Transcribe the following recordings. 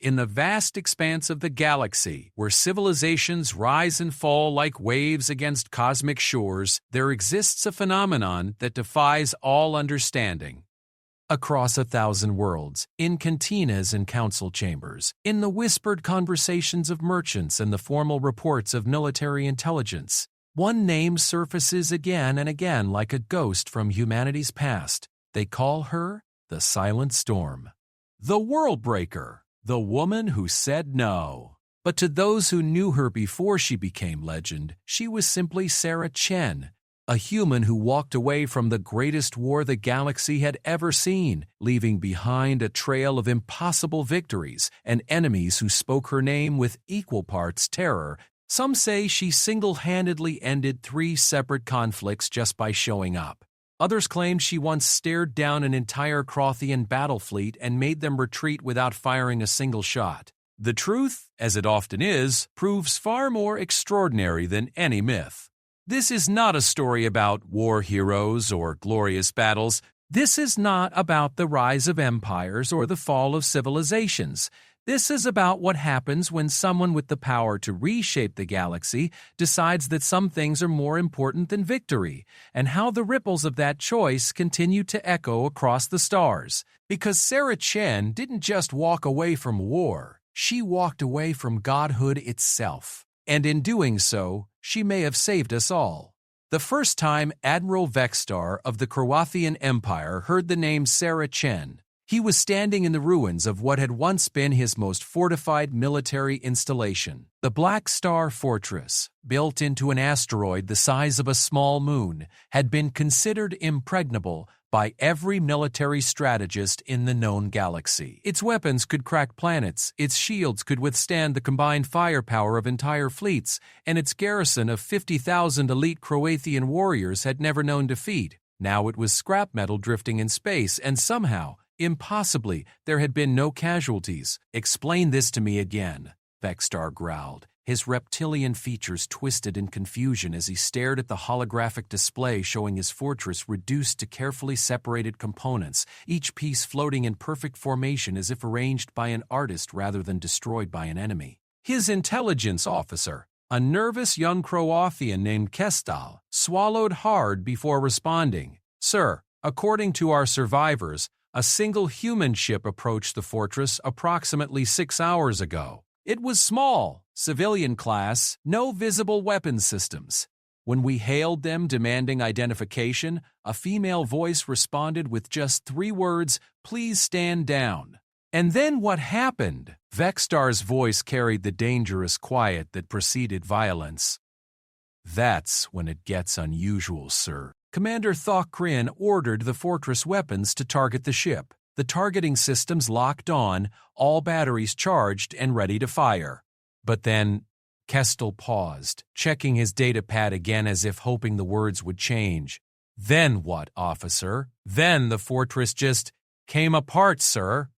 In the vast expanse of the galaxy, where civilizations rise and fall like waves against cosmic shores, there exists a phenomenon that defies all understanding. Across 1,000 worlds, in cantinas and council chambers, in the whispered conversations of merchants and the formal reports of military intelligence, one name surfaces again and again like a ghost from humanity's past. They call her the Silent Storm. The World Breaker. The woman who said no. But to those who knew her before she became legend, she was simply Sarah Chen, a human who walked away from the greatest war the galaxy had ever seen, leaving behind a trail of impossible victories and enemies who spoke her name with equal parts terror. Some say she single-handedly ended 3 separate conflicts just by showing up. Others claim she once stared down an entire Crothian battle fleet and made them retreat without firing a single shot. The truth, as it often is, proves far more extraordinary than any myth. This is not a story about war heroes or glorious battles. This is not about the rise of empires or the fall of civilizations. This is about what happens when someone with the power to reshape the galaxy decides that some things are more important than victory, and how the ripples of that choice continue to echo across the stars. Because Sarah Chen didn't just walk away from war, she walked away from godhood itself. And in doing so, she may have saved us all. The first time Admiral Vexstar of the Crothian Empire heard the name Sarah Chen, he was standing in the ruins of what had once been his most fortified military installation. The Black Star Fortress, built into an asteroid the size of a small moon, had been considered impregnable by every military strategist in the known galaxy. Its weapons could crack planets, its shields could withstand the combined firepower of entire fleets, and its garrison of 50,000 elite Crothian warriors had never known defeat. Now it was scrap metal drifting in space, and somehow, impossibly, there had been no casualties. "Explain this to me again," Vexstar growled, his reptilian features twisted in confusion as he stared at the holographic display showing his fortress reduced to carefully separated components, each piece floating in perfect formation as if arranged by an artist rather than destroyed by an enemy. His intelligence officer, a nervous young Crothian named Kestal, swallowed hard before responding. "Sir, according to our survivors, a single human ship approached the fortress approximately 6 hours ago. It was small, civilian class, no visible weapon systems. When we hailed them demanding identification, a female voice responded with just 3 words, 'Please stand down.' And then what happened?" Vexstar's voice carried the dangerous quiet that preceded violence. "That's when it gets unusual, sir." Commander Thokrin ordered the fortress weapons to target the ship. The targeting systems locked on, all batteries charged and ready to fire. But then, Kestel paused, checking his datapad again as if hoping the words would change. "Then what, officer? Then the fortress just came apart, sir.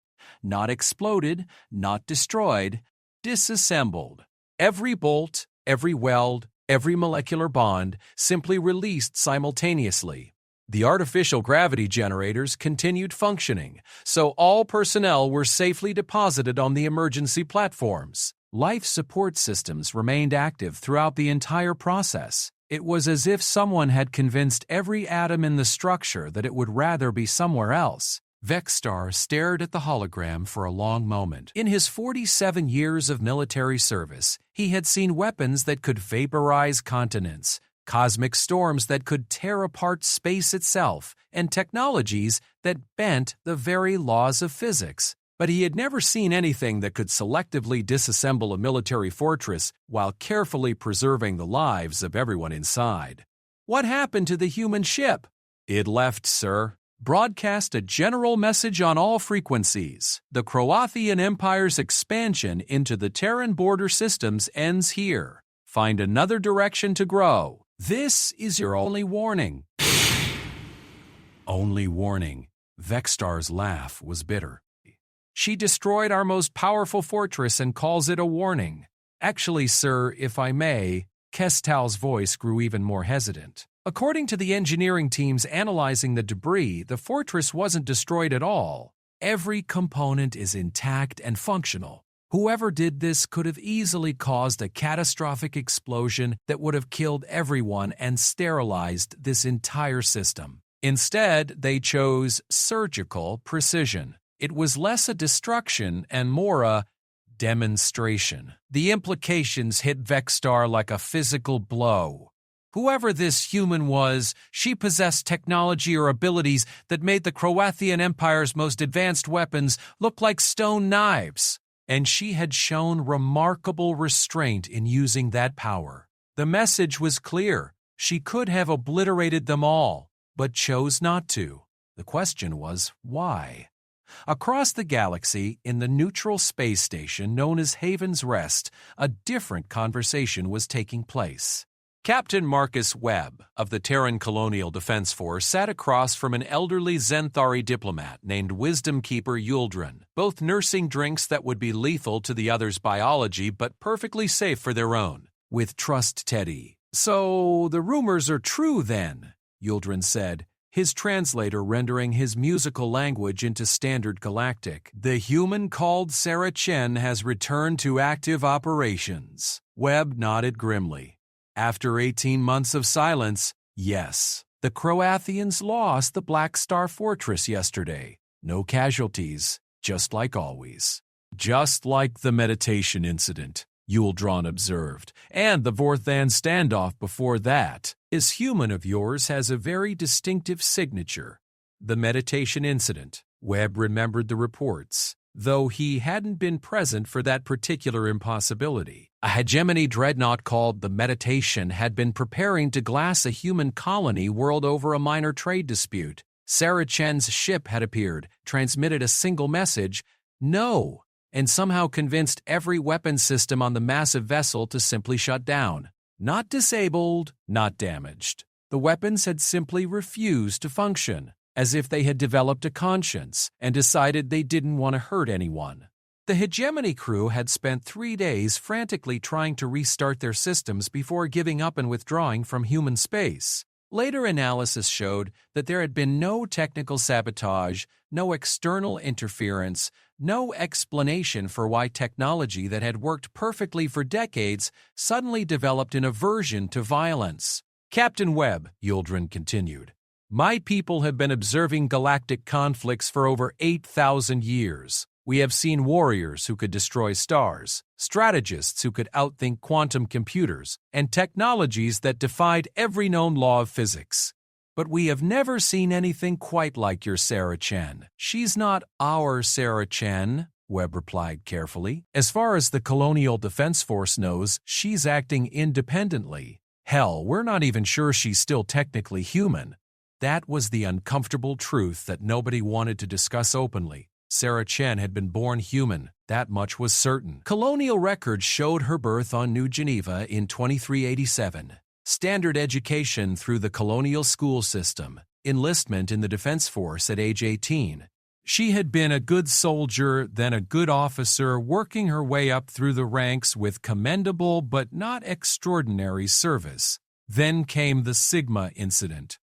Not exploded, not destroyed, disassembled. Every bolt, every weld, every molecular bond simply released simultaneously. The artificial gravity generators continued functioning, so all personnel were safely deposited on the emergency platforms. Life support systems remained active throughout the entire process. It was as if someone had convinced every atom in the structure that it would rather be somewhere else." Vexstar stared at the hologram for a long moment. In his 47 years of military service, he had seen weapons that could vaporize continents, cosmic storms that could tear apart space itself, and technologies that bent the very laws of physics. But he had never seen anything that could selectively disassemble a military fortress while carefully preserving the lives of everyone inside. "What happened to the human ship?" "It left, sir. Broadcast a general message on all frequencies. The Crothian Empire's expansion into the Terran border systems ends here. Find another direction to grow. This is your only warning." Only warning. Vexstar's laugh was bitter. "She destroyed our most powerful fortress and calls it a warning. Actually, sir, if I may," Kestal's voice grew even more hesitant. "According to the engineering teams analyzing the debris, the fortress wasn't destroyed at all. Every component is intact and functional. Whoever did this could have easily caused a catastrophic explosion that would have killed everyone and sterilized this entire system. Instead, they chose surgical precision. It was less a destruction and more a demonstration. The implications hit Vexstar like a physical blow. Whoever this human was, she possessed technology or abilities that made the Croathian Empire's most advanced weapons look like stone knives. And she had shown remarkable restraint in using that power. The message was clear. She could have obliterated them all, but chose not to. The question was, why? Across the galaxy, in the neutral space station known as Haven's Rest, a different conversation was taking place. Captain Marcus Webb of the Terran Colonial Defense Force sat across from an elderly Zenthari diplomat named Wisdom Keeper Yuldrin, both nursing drinks that would be lethal to the other's biology but perfectly safe for their own. With Trust Teddy. "So the rumors are true then," Yuldrin said, his translator rendering his musical language into standard galactic. "The human called Sarah Chen has returned to active operations." Webb nodded grimly. "After 18 months of silence, yes. The Croathians lost the Black Star Fortress yesterday. No casualties, just like always." "Just like the meditation incident," Yuldron observed, "and the Vorthan standoff before that. This human of yours has a very distinctive signature." The meditation incident. Webb remembered the reports, though he hadn't been present for that particular impossibility. A hegemony dreadnought called the Meditation had been preparing to glass a human colony whirled over a minor trade dispute. Sarah Chen's ship had appeared, transmitted a single message, "No," and somehow convinced every weapon system on the massive vessel to simply shut down. Not disabled, not damaged. The weapons had simply refused to function, as if they had developed a conscience and decided they didn't want to hurt anyone. The hegemony crew had spent 3 days frantically trying to restart their systems before giving up and withdrawing from human space. Later analysis showed that there had been no technical sabotage, no external interference, no explanation for why technology that had worked perfectly for decades suddenly developed an aversion to violence. "Captain Webb," Yuldrin continued, "my people have been observing galactic conflicts for over 8,000 years. We have seen warriors who could destroy stars, strategists who could outthink quantum computers, and technologies that defied every known law of physics. But we have never seen anything quite like your Sarah Chen." "She's not our Sarah Chen," Webb replied carefully. "As far as the Colonial Defense Force knows, she's acting independently. Hell, we're not even sure she's still technically human." That was the uncomfortable truth that nobody wanted to discuss openly. Sarah Chen had been born human, that much was certain. Colonial records showed her birth on New Geneva in 2387. Standard education through the colonial school system, enlistment in the Defense Force at age 18. She had been a good soldier, then a good officer, working her way up through the ranks with commendable but not extraordinary service. Then came the Sigma incident.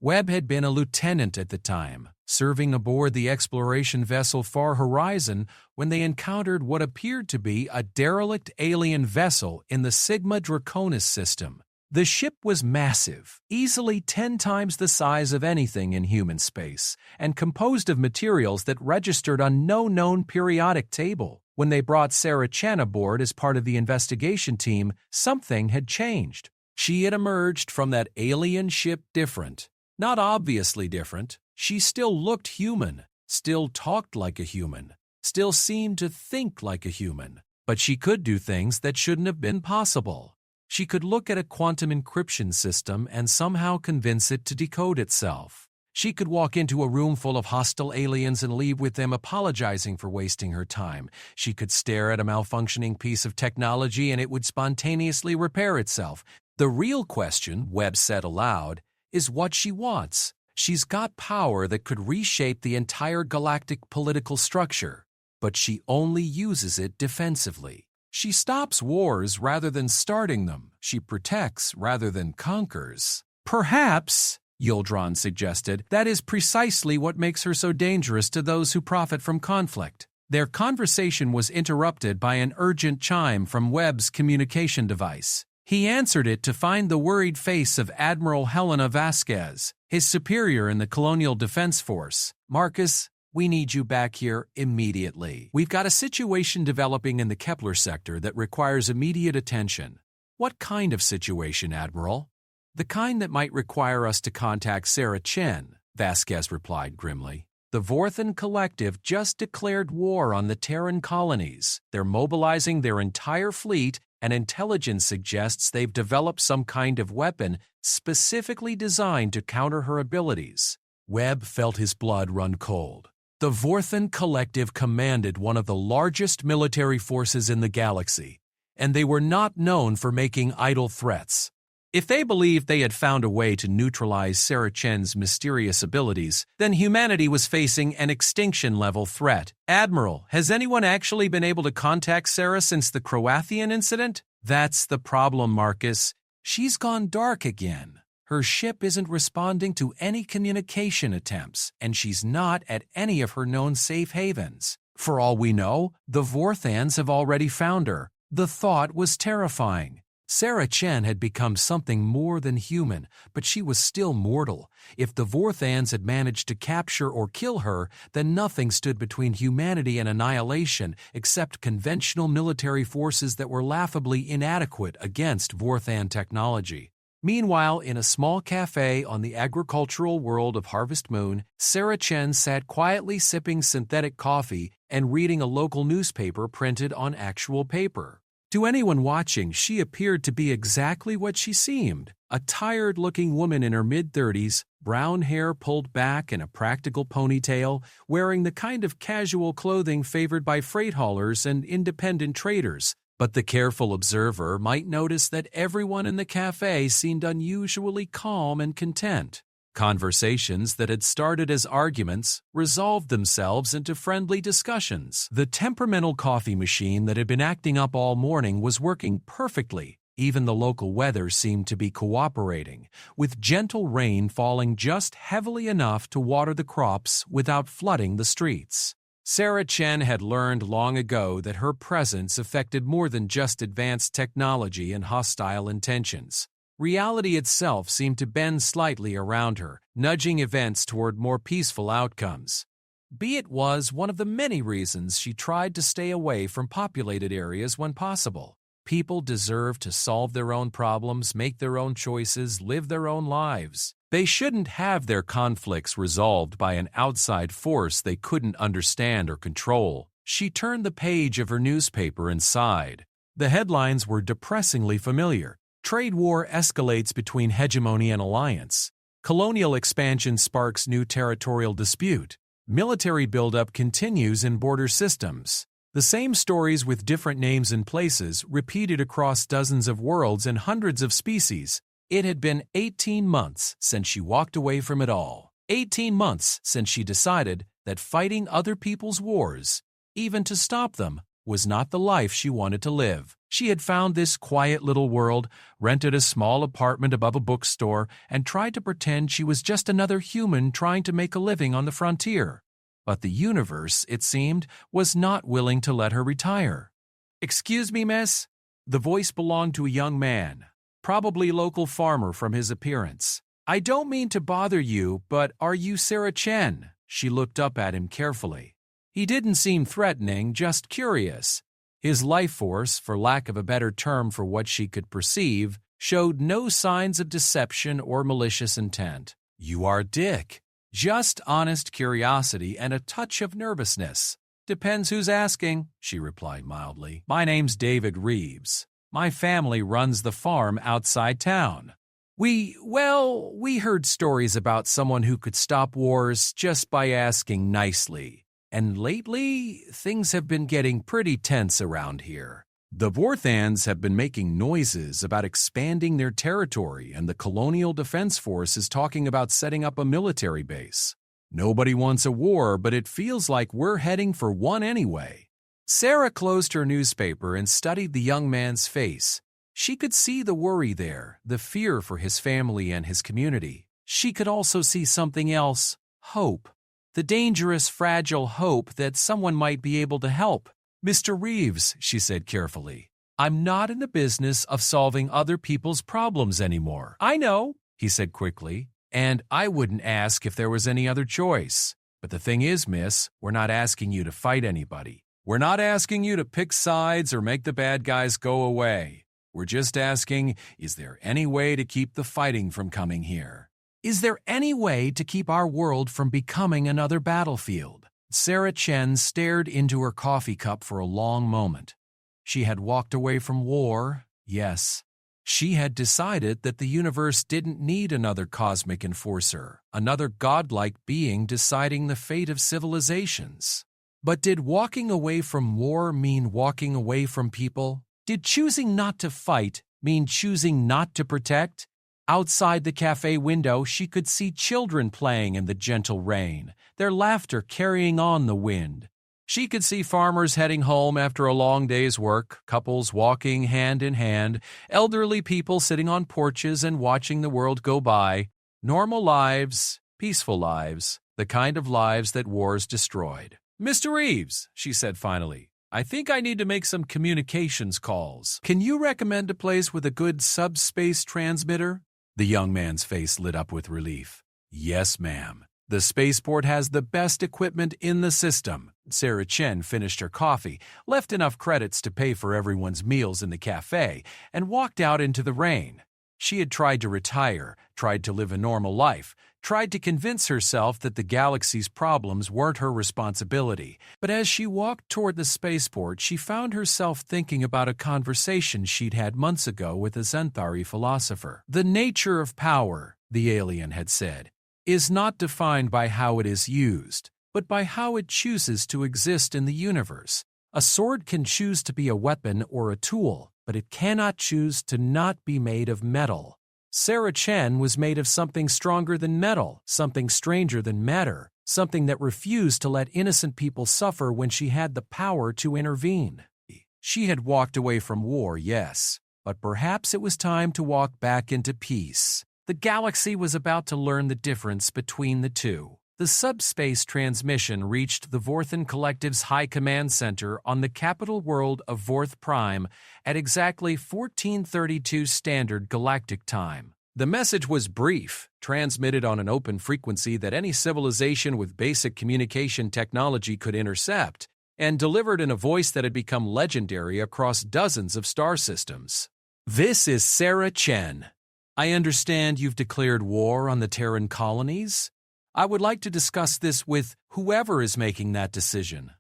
Webb had been a lieutenant at the time, serving aboard the exploration vessel Far Horizon when they encountered what appeared to be a derelict alien vessel in the Sigma Draconis system. The ship was massive, easily 10 times the size of anything in human space, and composed of materials that registered on no known periodic table. When they brought Sarah Chen aboard as part of the investigation team, something had changed. She had emerged from that alien ship different. Not obviously different. She still looked human, still talked like a human, still seemed to think like a human. But she could do things that shouldn't have been possible. She could look at a quantum encryption system and somehow convince it to decode itself. She could walk into a room full of hostile aliens and leave with them apologizing for wasting her time. She could stare at a malfunctioning piece of technology and it would spontaneously repair itself. The real question, Webb said aloud, is what she wants. She's got power that could reshape the entire galactic political structure, but she only uses it defensively. She stops wars rather than starting them. She protects rather than conquers. Perhaps, Yuldron suggested, that is precisely what makes her so dangerous to those who profit from conflict. Their conversation was interrupted by an urgent chime from Webb's communication device. He answered it to find the worried face of Admiral Helena Vasquez, his superior in the Colonial Defense Force. "Marcus, we need you back here immediately. We've got a situation developing in the Kepler sector that requires immediate attention." "What kind of situation, Admiral?" "The kind that might require us to contact Sarah Chen," Vasquez replied grimly. "The Vorthan Collective just declared war on the Terran colonies. They're mobilizing their entire fleet, and intelligence suggests they've developed some kind of weapon specifically designed to counter her abilities." Webb felt his blood run cold. The Vorthan Collective commanded one of the largest military forces in the galaxy, and they were not known for making idle threats. If they believed they had found a way to neutralize Sarah Chen's mysterious abilities, then humanity was facing an extinction-level threat. "Admiral, has anyone actually been able to contact Sarah since the Croathian incident?" "That's the problem, Marcus. She's gone dark again. Her ship isn't responding to any communication attempts, and she's not at any of her known safe havens. For all we know, the Vorthans have already found her." The thought was terrifying. Sarah Chen had become something more than human, but she was still mortal. If the Vorthans had managed to capture or kill her, then nothing stood between humanity and annihilation except conventional military forces that were laughably inadequate against Vorthan technology. Meanwhile, in a small cafe on the agricultural world of Harvest Moon, Sarah Chen sat quietly sipping synthetic coffee and reading a local newspaper printed on actual paper. To anyone watching, she appeared to be exactly what she seemed, a tired-looking woman in her mid-30s, brown hair pulled back in a practical ponytail, wearing the kind of casual clothing favored by freight haulers and independent traders. But the careful observer might notice that everyone in the cafe seemed unusually calm and content. Conversations that had started as arguments resolved themselves into friendly discussions. The temperamental coffee machine that had been acting up all morning was working perfectly. Even the local weather seemed to be cooperating, with gentle rain falling just heavily enough to water the crops without flooding the streets. Sarah Chen had learned long ago that her presence affected more than just advanced technology and hostile intentions. Reality itself seemed to bend slightly around her, nudging events toward more peaceful outcomes. Be it was one of the many reasons she tried to stay away from populated areas when possible. People deserve to solve their own problems, make their own choices, live their own lives. They shouldn't have their conflicts resolved by an outside force they couldn't understand or control. She turned the page of her newspaper and sighed. The headlines were depressingly familiar. Trade war escalates between hegemony and alliance. Colonial expansion sparks new territorial dispute. Military buildup continues in border systems. The same stories with different names and places repeated across dozens of worlds and hundreds of species. It had been 18 months since she walked away from it all. 18 months since she decided that fighting other people's wars, even to stop them, was not the life she wanted to live. She had found this quiet little world, rented a small apartment above a bookstore, and tried to pretend she was just another human trying to make a living on the frontier. But the universe, it seemed, was not willing to let her retire. "Excuse me, miss?" The voice belonged to a young man, probably local farmer from his appearance. "I don't mean to bother you, but are you Sarah Chen?" She looked up at him carefully. He didn't seem threatening, just curious. His life force, for lack of a better term for what she could perceive, showed no signs of deception or malicious intent. "You are Dick." Just honest curiosity and a touch of nervousness. "Depends who's asking," she replied mildly. "My name's David Reeves. My family runs the farm outside town. We heard stories about someone who could stop wars just by asking nicely. And lately, things have been getting pretty tense around here. The Vorthans have been making noises about expanding their territory, and the Colonial Defense Force is talking about setting up a military base. Nobody wants a war, but it feels like we're heading for one anyway." Sarah closed her newspaper and studied the young man's face. She could see the worry there, the fear for his family and his community. She could also see something else: hope. The dangerous, fragile hope that someone might be able to help. Mr. Reeves, she said carefully, I'm not in the business of solving other people's problems anymore. I know, he said quickly, and I wouldn't ask if there was any other choice. But the thing is, miss, we're not asking you to fight anybody. We're not asking you to pick sides or make the bad guys go away. We're just asking, is there any way to keep the fighting from coming here? Is there any way to keep our world from becoming another battlefield? Sarah Chen stared into her coffee cup for a long moment. She had walked away from war, yes. She had decided that the universe didn't need another cosmic enforcer, another godlike being deciding the fate of civilizations. But did walking away from war mean walking away from people? Did choosing not to fight mean choosing not to protect? Outside the cafe window, she could see children playing in the gentle rain, their laughter carrying on the wind. She could see farmers heading home after a long day's work, couples walking hand in hand, elderly people sitting on porches and watching the world go by. Normal lives, peaceful lives, the kind of lives that wars destroyed. Mr. Reeves, she said finally, I think I need to make some communications calls. Can you recommend a place with a good subspace transmitter? The young man's face lit up with relief. Yes, ma'am. The spaceport has the best equipment in the system. Sarah Chen finished her coffee, left enough credits to pay for everyone's meals in the cafe, and walked out into the rain. She had tried to retire, tried to live a normal life, tried to convince herself that the galaxy's problems weren't her responsibility. But as she walked toward the spaceport, she found herself thinking about a conversation she'd had months ago with a Zenthari philosopher. The nature of power, the alien had said, is not defined by how it is used, but by how it chooses to exist in the universe. A sword can choose to be a weapon or a tool, but it cannot choose to not be made of metal. Sarah Chen was made of something stronger than metal, something stranger than matter, something that refused to let innocent people suffer when she had the power to intervene. She had walked away from war, yes, but perhaps it was time to walk back into peace. The galaxy was about to learn the difference between the two. The subspace transmission reached the Vorthan Collective's High Command Center on the capital world of Vorth Prime at exactly 1432 Standard Galactic Time. The message was brief, transmitted on an open frequency that any civilization with basic communication technology could intercept, and delivered in a voice that had become legendary across dozens of star systems. This is Sarah Chen. I understand you've declared war on the Terran colonies. I would like to discuss this with whoever is making that decision.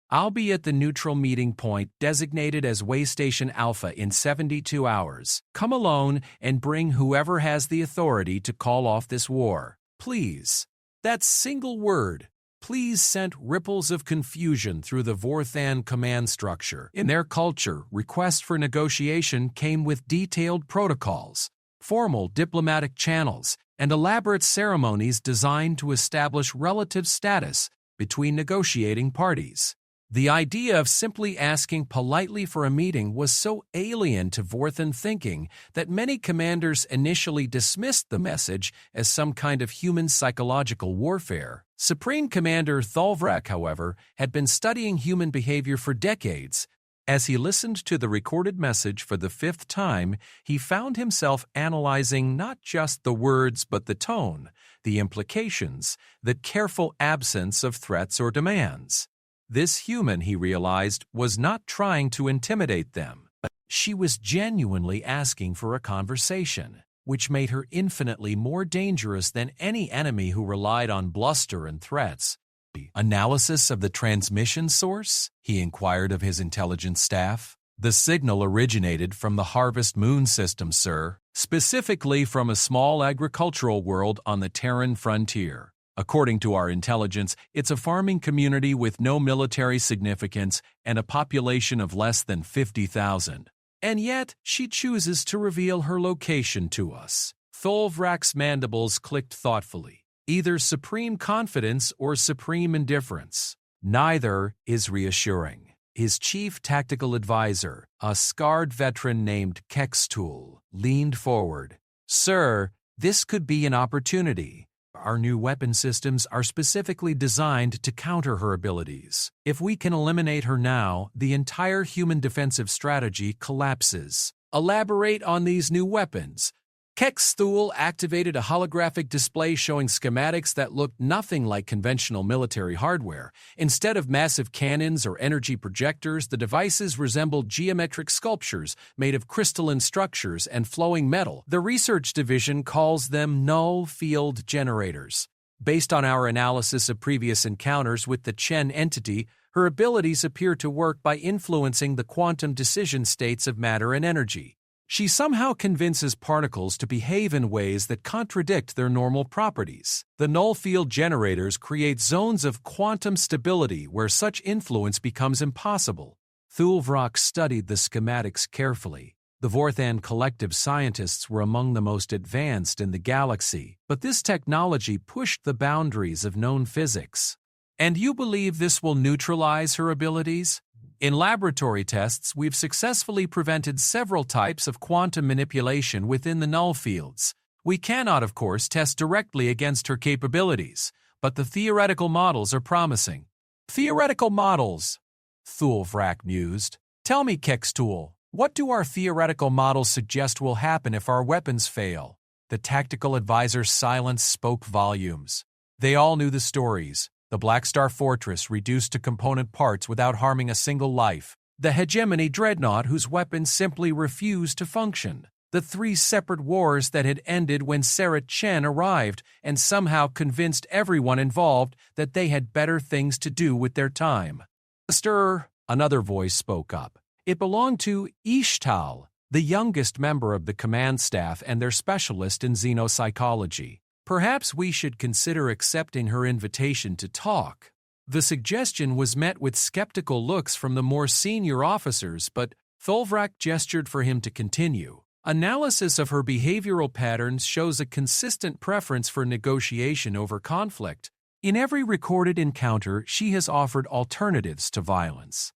I'll be at the neutral meeting point designated as Waystation Alpha in 72 hours. Come alone and bring whoever has the authority to call off this war. Please. That single word, please, sent ripples of confusion through the Vorthan command structure. In their culture, requests for negotiation came with detailed protocols, formal diplomatic channels, and elaborate ceremonies designed to establish relative status between negotiating parties. The idea of simply asking politely for a meeting was so alien to Vorthan thinking that many commanders initially dismissed the message as some kind of human psychological warfare. Supreme Commander Thalvrak, however, had been studying human behavior for decades. As he listened to the recorded message for the fifth time, he found himself analyzing not just the words but the tone, the implications, the careful absence of threats or demands. This human, he realized, was not trying to intimidate them. She was genuinely asking for a conversation, which made her infinitely more dangerous than any enemy who relied on bluster and threats. Analysis of the transmission source? He inquired of his intelligence staff. The signal originated from the Harvest Moon system, sir, specifically from a small agricultural world on the Terran frontier. According to our intelligence, it's a farming community with no military significance and a population of less than 50,000. And yet, she chooses to reveal her location to us. Thalvrak's mandibles clicked thoughtfully. Either supreme confidence or supreme indifference. Neither is reassuring. His chief tactical advisor, a scarred veteran named Kextool, leaned forward. Sir, this could be an opportunity. Our new weapon systems are specifically designed to counter her abilities. If we can eliminate her now, the entire human defensive strategy collapses. Elaborate on these new weapons. Kekstool activated a holographic display showing schematics that looked nothing like conventional military hardware. Instead of massive cannons or energy projectors, the devices resembled geometric sculptures made of crystalline structures and flowing metal. The research division calls them null field generators. Based on our analysis of previous encounters with the Chen entity, her abilities appear to work by influencing the quantum decision states of matter and energy. She somehow convinces particles to behave in ways that contradict their normal properties. The null field generators create zones of quantum stability where such influence becomes impossible. Thulvrok studied the schematics carefully. The Vorthan collective scientists were among the most advanced in the galaxy, but this technology pushed the boundaries of known physics. And you believe this will neutralize her abilities? In laboratory tests, we've successfully prevented several types of quantum manipulation within the null fields. We cannot, of course, test directly against her capabilities, but the theoretical models are promising. Theoretical models, Thulvrak mused. Tell me, Kekstool, what do our theoretical models suggest will happen if our weapons fail? The tactical advisor's silence spoke volumes. They all knew the stories. The Black Star Fortress reduced to component parts without harming a single life. The hegemony dreadnought whose weapons simply refused to function. The 3 separate wars that had ended when Sarah Chen arrived and somehow convinced everyone involved that they had better things to do with their time. Stir, another voice spoke up. It belonged to Ishtal, the youngest member of the command staff and their specialist in xenopsychology. Perhaps we should consider accepting her invitation to talk. The suggestion was met with skeptical looks from the more senior officers, but Thulvrak gestured for him to continue. Analysis of her behavioral patterns shows a consistent preference for negotiation over conflict. In every recorded encounter, she has offered alternatives to violence.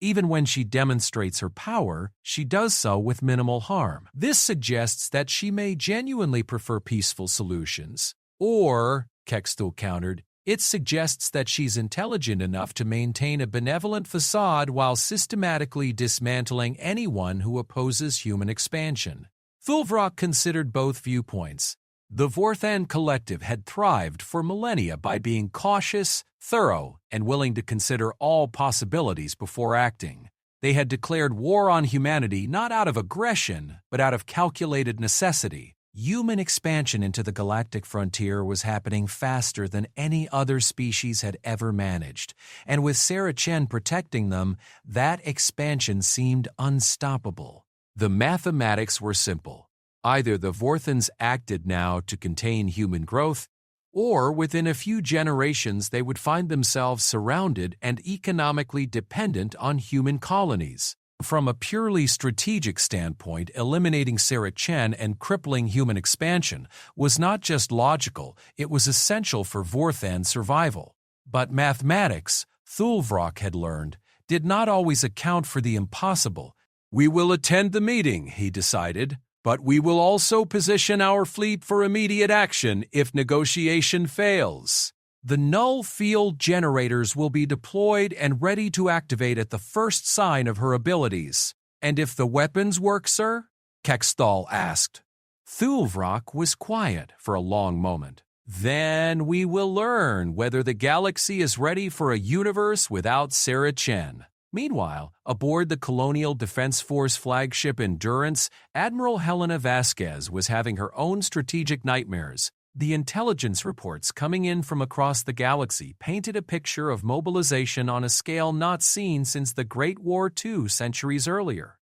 Even when she demonstrates her power, she does so with minimal harm. This suggests that she may genuinely prefer peaceful solutions. Or, Kekstool countered, it suggests that she's intelligent enough to maintain a benevolent facade while systematically dismantling anyone who opposes human expansion. Thulvrok considered both viewpoints. The Vorthan collective had thrived for millennia by being cautious, thorough, and willing to consider all possibilities before acting. They had declared war on humanity not out of aggression, but out of calculated necessity. Human expansion into the galactic frontier was happening faster than any other species had ever managed, and with Sarah Chen protecting them, that expansion seemed unstoppable. The mathematics were simple. Either the Vorthans acted now to contain human growth, or within a few generations they would find themselves surrounded and economically dependent on human colonies. From a purely strategic standpoint, eliminating Sarah Chen and crippling human expansion was not just logical, it was essential for Vorthan survival. But mathematics, Thulvrok had learned, did not always account for the impossible. We will attend the meeting, he decided. But we will also position our fleet for immediate action if negotiation fails. The null field generators will be deployed and ready to activate at the first sign of her abilities. And if the weapons work, sir? Kekstool asked. Thulvrok was quiet for a long moment. Then we will learn whether the galaxy is ready for a universe without Sarah Chen. Meanwhile, aboard the Colonial Defense Force flagship Endurance, Admiral Helena Vasquez was having her own strategic nightmares. The intelligence reports coming in from across the galaxy painted a picture of mobilization on a scale not seen since the Great War II centuries earlier.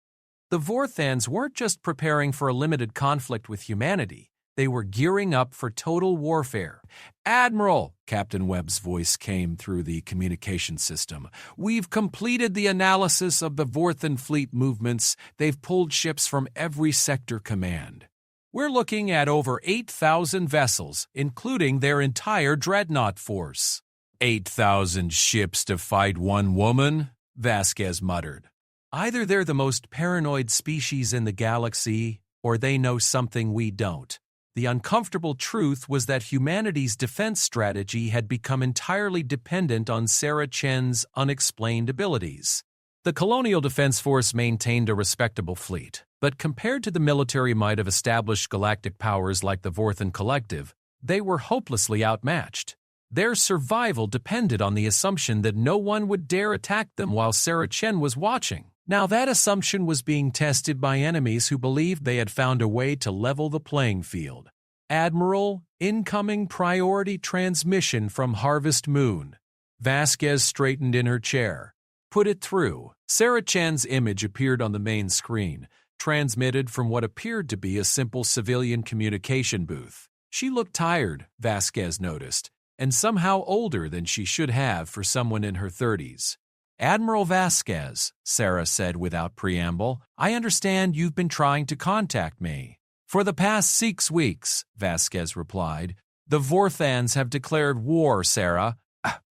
The Vorthans weren't just preparing for a limited conflict with humanity. They were gearing up for total warfare. Admiral, Captain Webb's voice came through the communication system. We've completed the analysis of the Vorthan fleet movements. They've pulled ships from every sector command. We're looking at over 8,000 vessels, including their entire dreadnought force. 8,000 ships to fight one woman? Vasquez muttered. Either they're the most paranoid species in the galaxy, or they know something we don't. The uncomfortable truth was that humanity's defense strategy had become entirely dependent on Sarah Chen's unexplained abilities. The Colonial Defense Force maintained a respectable fleet, but compared to the military might of established galactic powers like the Vorthan Collective, they were hopelessly outmatched. Their survival depended on the assumption that no one would dare attack them while Sarah Chen was watching. Now that assumption was being tested by enemies who believed they had found a way to level the playing field. Admiral, incoming priority transmission from Harvest Moon. Vasquez straightened in her chair. Put it through. Sarah Chen's image appeared on the main screen, transmitted from what appeared to be a simple civilian communication booth. She looked tired, Vasquez noticed, and somehow older than she should have for someone in her 30s. Admiral Vasquez, Sarah said without preamble, I understand you've been trying to contact me. For the past 6 weeks, Vasquez replied. The Vorthans have declared war, Sarah.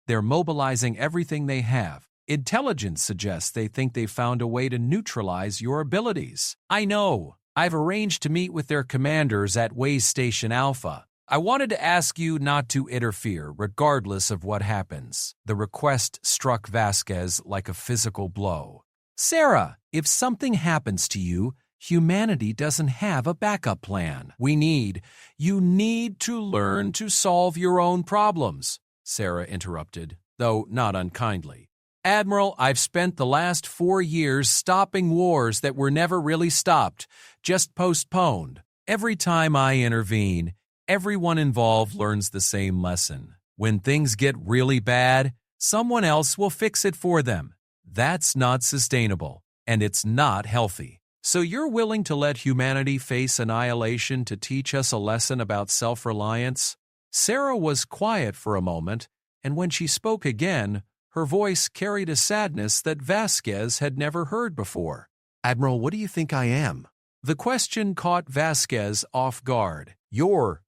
They're mobilizing everything they have. Intelligence suggests they think they've found a way to neutralize your abilities. I know. I've arranged to meet with their commanders at Way Station Alpha. I wanted to ask you not to interfere, regardless of what happens. The request struck Vasquez like a physical blow. Sarah, if something happens to you, humanity doesn't have a backup plan. You need to learn to solve your own problems, Sarah interrupted, though not unkindly. Admiral, I've spent the last 4 years stopping wars that were never really stopped, just postponed. Every time I intervene, everyone involved learns the same lesson. When things get really bad, someone else will fix it for them. That's not sustainable, and it's not healthy. So you're willing to let humanity face annihilation to teach us a lesson about self-reliance? Sarah was quiet for a moment, and when she spoke again, her voice carried a sadness that Vasquez had never heard before. Admiral, what do you think I am? The question caught Vasquez off guard. You're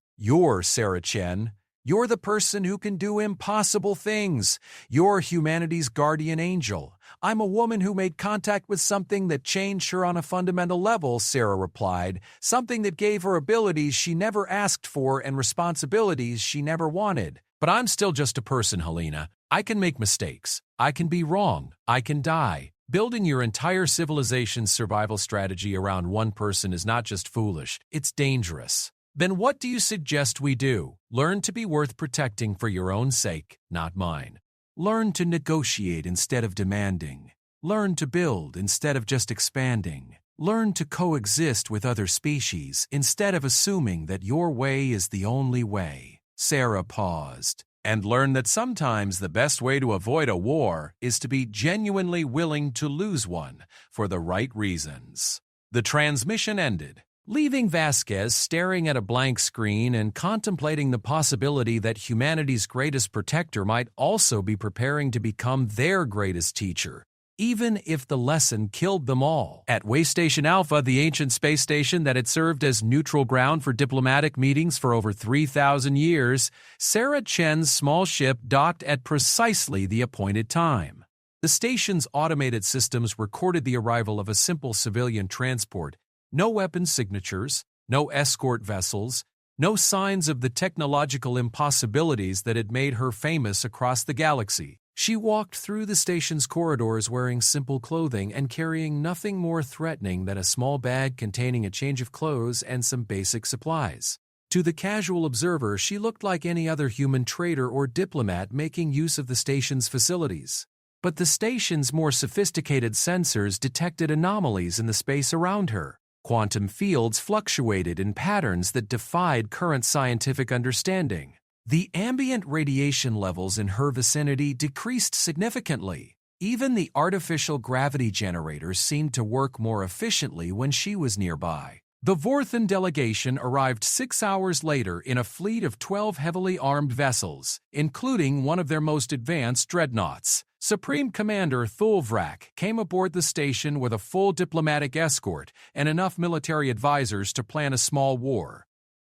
Sarah Chen. You're the person who can do impossible things. You're humanity's guardian angel. I'm a woman who made contact with something that changed her on a fundamental level, Sarah replied. Something that gave her abilities she never asked for and responsibilities she never wanted. But I'm still just a person, Helena. I can make mistakes. I can be wrong. I can die. Building your entire civilization's survival strategy around one person is not just foolish, it's dangerous. Then what do you suggest we do? Learn to be worth protecting for your own sake, not mine. Learn to negotiate instead of demanding. Learn to build instead of just expanding. Learn to coexist with other species instead of assuming that your way is the only way. Sarah paused. And learn that sometimes the best way to avoid a war is to be genuinely willing to lose one for the right reasons. The transmission ended, leaving Vasquez staring at a blank screen and contemplating the possibility that humanity's greatest protector might also be preparing to become their greatest teacher, even if the lesson killed them all. At Way Station Alpha, the ancient space station that had served as neutral ground for diplomatic meetings for over 3,000 years, Sarah Chen's small ship docked at precisely the appointed time. The station's automated systems recorded the arrival of a simple civilian transport. No weapon signatures, no escort vessels, no signs of the technological impossibilities that had made her famous across the galaxy. She walked through the station's corridors wearing simple clothing and carrying nothing more threatening than a small bag containing a change of clothes and some basic supplies. To the casual observer, she looked like any other human trader or diplomat making use of the station's facilities. But the station's more sophisticated sensors detected anomalies in the space around her. Quantum fields fluctuated in patterns that defied current scientific understanding. The ambient radiation levels in her vicinity decreased significantly. Even the artificial gravity generators seemed to work more efficiently when she was nearby. The Vorthan delegation arrived 6 hours later in a fleet of 12 heavily armed vessels, including one of their most advanced dreadnoughts. Supreme Commander Thulvrak came aboard the station with a full diplomatic escort and enough military advisors to plan a small war.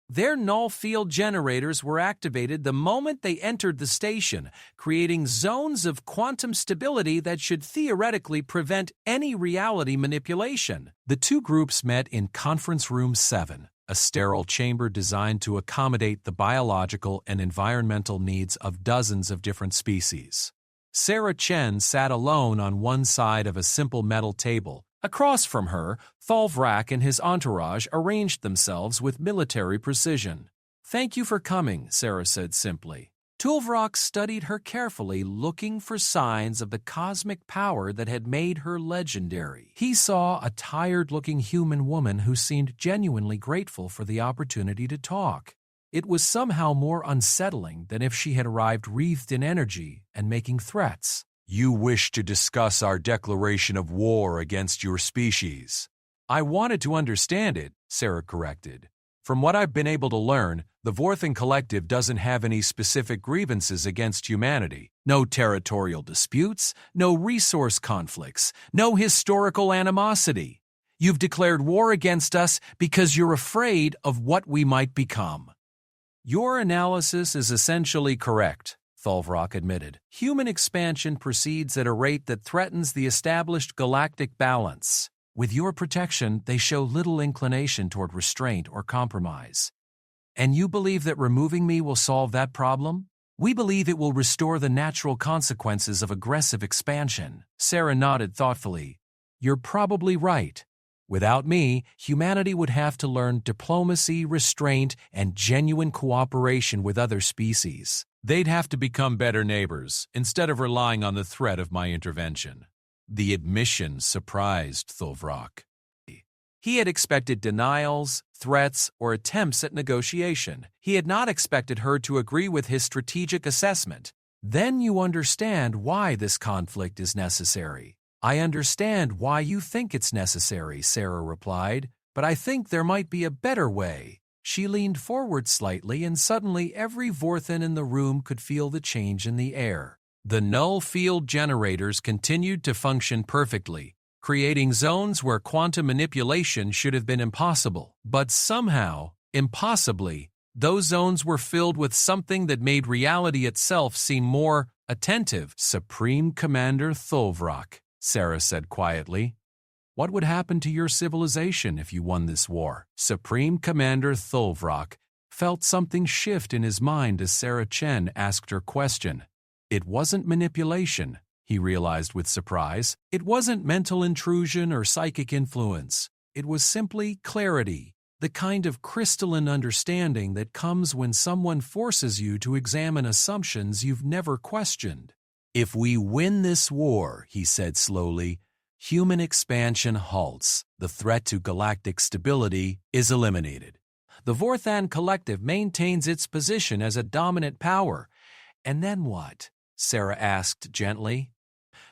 Their null field generators were activated the moment they entered the station, creating zones of quantum stability that should theoretically prevent any reality manipulation. The two groups met in Conference Room 7. a sterile chamber designed to accommodate the biological and environmental needs of dozens of different species. Sarah Chen sat alone on one side of a simple metal table. Across from her, Tholvrak and his entourage arranged themselves with military precision. "Thank you for coming," Sarah said simply. Tholvrak studied her carefully, looking for signs of the cosmic power that had made her legendary. He saw a tired-looking human woman who seemed genuinely grateful for the opportunity to talk. It was somehow more unsettling than if she had arrived wreathed in energy and making threats. "You wish to discuss our declaration of war against your species." "I wanted to understand it," Sarah corrected. "From what I've been able to learn, the Vorthan Collective doesn't have any specific grievances against humanity. No territorial disputes, no resource conflicts, no historical animosity. You've declared war against us because you're afraid of what we might become." "Your analysis is essentially correct," Tholvrak admitted. "Human expansion proceeds at a rate that threatens the established galactic balance. With your protection, they show little inclination toward restraint or compromise. And you believe that removing me will solve that problem? We believe it will restore the natural consequences of aggressive expansion." Sarah nodded thoughtfully. "You're probably right. Without me, humanity would have to learn diplomacy, restraint, and genuine cooperation with other species. They'd have to become better neighbors, instead of relying on the threat of my intervention." The admission surprised Tholvrak. He had expected denials, threats, or attempts at negotiation. He had not expected her to agree with his strategic assessment. "Then you understand why this conflict is necessary." "I understand why you think it's necessary," Sarah replied, "but I think there might be a better way." She leaned forward slightly, and suddenly every Vorthan in the room could feel the change in the air. The null field generators continued to function perfectly, creating zones where quantum manipulation should have been impossible. But somehow, impossibly, those zones were filled with something that made reality itself seem more attentive. "Supreme Commander Tholvrak," Sarah said quietly, "what would happen to your civilization if you won this war?" Supreme Commander Tholvrak felt something shift in his mind as Sarah Chen asked her question. It wasn't manipulation, he realized with surprise. It wasn't mental intrusion or psychic influence. It was simply clarity, the kind of crystalline understanding that comes when someone forces you to examine assumptions you've never questioned. "If we win this war," he said slowly, "human expansion halts. The threat to galactic stability is eliminated. The Vorthan Collective maintains its position as a dominant power. And then what?" Sarah asked gently.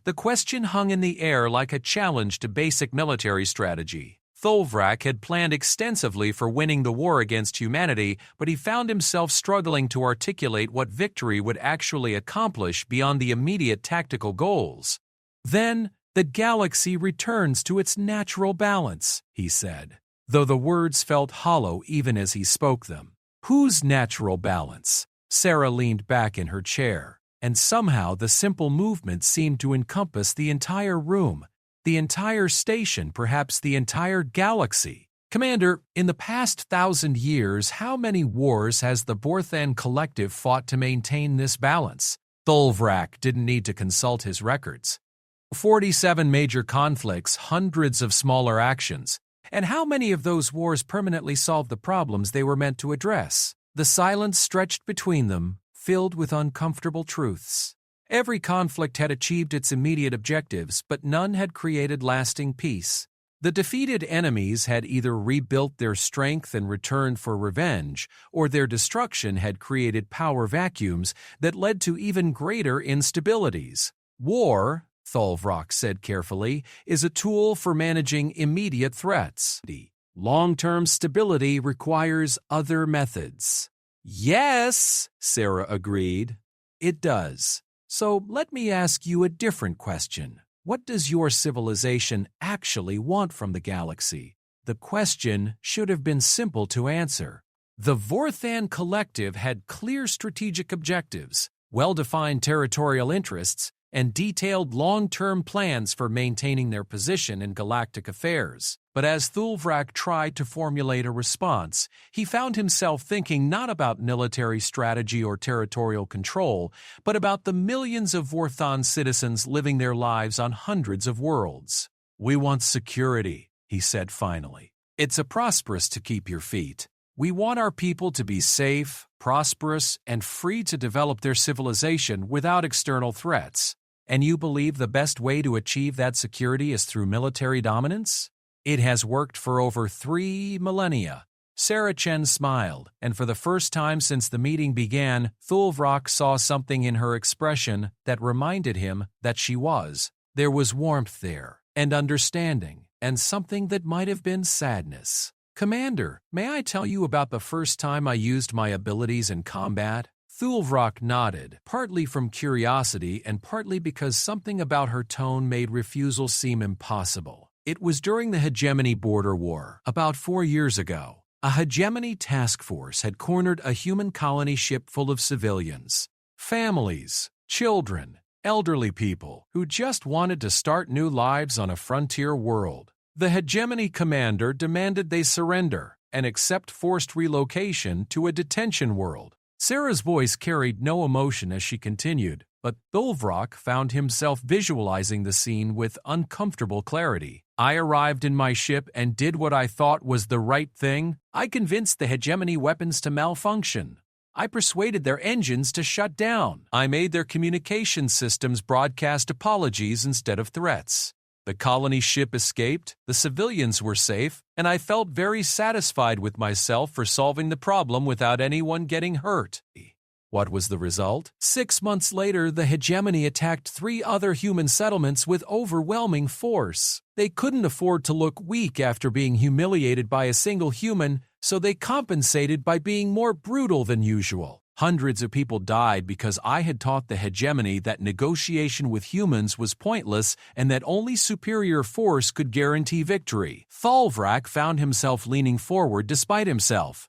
The question hung in the air like a challenge to basic military strategy. Tholvrak had planned extensively for winning the war against humanity, but he found himself struggling to articulate what victory would actually accomplish beyond the immediate tactical goals. "Then the galaxy returns to its natural balance," he said, though the words felt hollow even as he spoke them. "Whose natural balance?" Sarah leaned back in her chair, and somehow the simple movement seemed to encompass the entire room, the entire station, perhaps the entire galaxy. "Commander, in the past 1,000 years, how many wars has the Vorthan Collective fought to maintain this balance?" Tholvrak didn't need to consult his records. 47 major conflicts, hundreds of smaller actions. And how many of those wars permanently solved the problems they were meant to address? The silence stretched between them, filled with uncomfortable truths. Every conflict had achieved its immediate objectives, but none had created lasting peace. The defeated enemies had either rebuilt their strength and returned for revenge, or their destruction had created power vacuums that led to even greater instabilities. "War," Tholvrak said carefully, "is a tool for managing immediate threats. Long-term stability requires other methods." "Yes," Sarah agreed, "it does. So let me ask you a different question. What does your civilization actually want from the galaxy?" The question should have been simple to answer. The Vorthan Collective had clear strategic objectives, well-defined territorial interests, and detailed long-term plans for maintaining their position in galactic affairs. But as Thulvrak tried to formulate a response, he found himself thinking not about military strategy or territorial control, but about the millions of Vorthon citizens living their lives on hundreds of worlds. "We want security," he said finally. "It's a prosperous to keep your feet. We want our people to be safe, prosperous, and free to develop their civilization without external threats. And you believe the best way to achieve that security is through military dominance? It has worked for over 3 millennia." Sarah Chen smiled, and for the first time since the meeting began, Thulvrak saw something in her expression that reminded him that she was. There was warmth there, and understanding, and something that might have been sadness. "Commander, may I tell you about the first time I used my abilities in combat?" Thulvrak nodded, partly from curiosity and partly because something about her tone made refusal seem impossible. It was during the Hegemony border war, about 4 years ago. A Hegemony task force had cornered a human colony ship full of civilians, families, children, elderly people who just wanted to start new lives on a frontier world. The Hegemony commander demanded they surrender and accept forced relocation to a detention world. Sarah's voice carried no emotion as she continued, but Thulvrak found himself visualizing the scene with uncomfortable clarity. "I arrived in my ship and did what I thought was the right thing. I convinced the Hegemony weapons to malfunction. I persuaded their engines to shut down. I made their communication systems broadcast apologies instead of threats. The colony ship escaped, the civilians were safe, and I felt very satisfied with myself for solving the problem without anyone getting hurt." What was the result? 6 months later, the Hegemony attacked 3 other human settlements with overwhelming force. They couldn't afford to look weak after being humiliated by a single human, so they compensated by being more brutal than usual. Hundreds of people died because I had taught the Hegemony that negotiation with humans was pointless and that only superior force could guarantee victory. Thulvrak found himself leaning forward despite himself.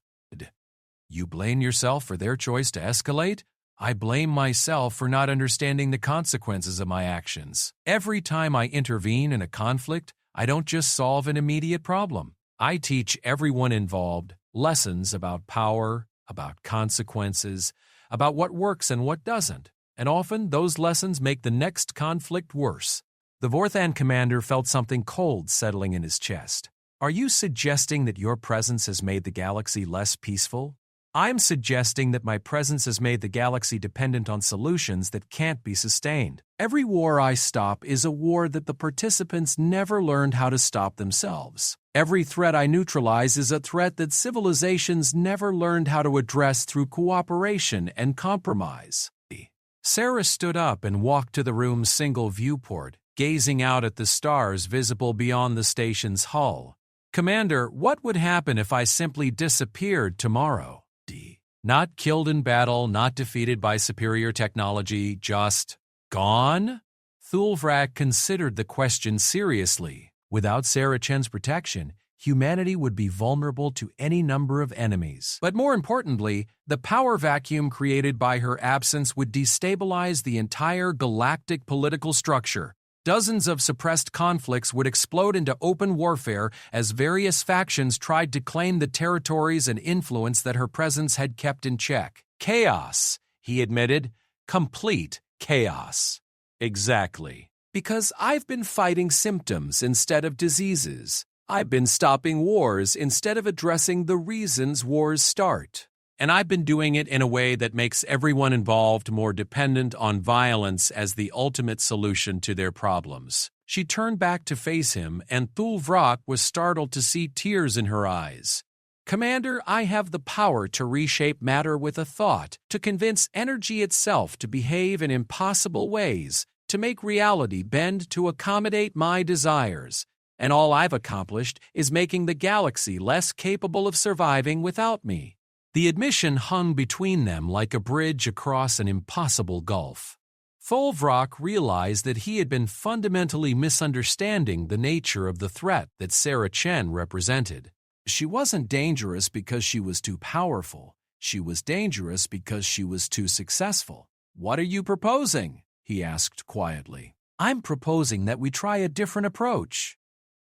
"You blame yourself for their choice to escalate? I blame myself for not understanding the consequences of my actions. Every time I intervene in a conflict, I don't just solve an immediate problem. I teach everyone involved lessons about power, about consequences, about what works and what doesn't, and often those lessons make the next conflict worse." The Vorthan commander felt something cold settling in his chest. "Are you suggesting that your presence has made the galaxy less peaceful?" "I'm suggesting that my presence has made the galaxy dependent on solutions that can't be sustained. Every war I stop is a war that the participants never learned how to stop themselves. Every threat I neutralize is a threat that civilizations never learned how to address through cooperation and compromise." Sarah stood up and walked to the room's single viewport, gazing out at the stars visible beyond the station's hull. "Commander, what would happen if I simply disappeared tomorrow?" "Not killed in battle, not defeated by superior technology, just gone?" Thulvrak considered the question seriously. Without Sarah Chen's protection, humanity would be vulnerable to any number of enemies. But more importantly, the power vacuum created by her absence would destabilize the entire galactic political structure. Dozens of suppressed conflicts would explode into open warfare as various factions tried to claim the territories and influence that her presence had kept in check. "Chaos," he admitted. "Complete chaos." "Exactly. Because I've been fighting symptoms instead of diseases. I've been stopping wars instead of addressing the reasons wars start. And I've been doing it in a way that makes everyone involved more dependent on violence as the ultimate solution to their problems." She turned back to face him, and Thulvrak was startled to see tears in her eyes. "Commander, I have the power to reshape matter with a thought, to convince energy itself to behave in impossible ways, to make reality bend to accommodate my desires. And all I've accomplished is making the galaxy less capable of surviving without me." The admission hung between them like a bridge across an impossible gulf. Thulvrak realized that he had been fundamentally misunderstanding the nature of the threat that Sarah Chen represented. She wasn't dangerous because she was too powerful. She was dangerous because she was too successful. "What are you proposing?" he asked quietly. I'm proposing that we try a different approach.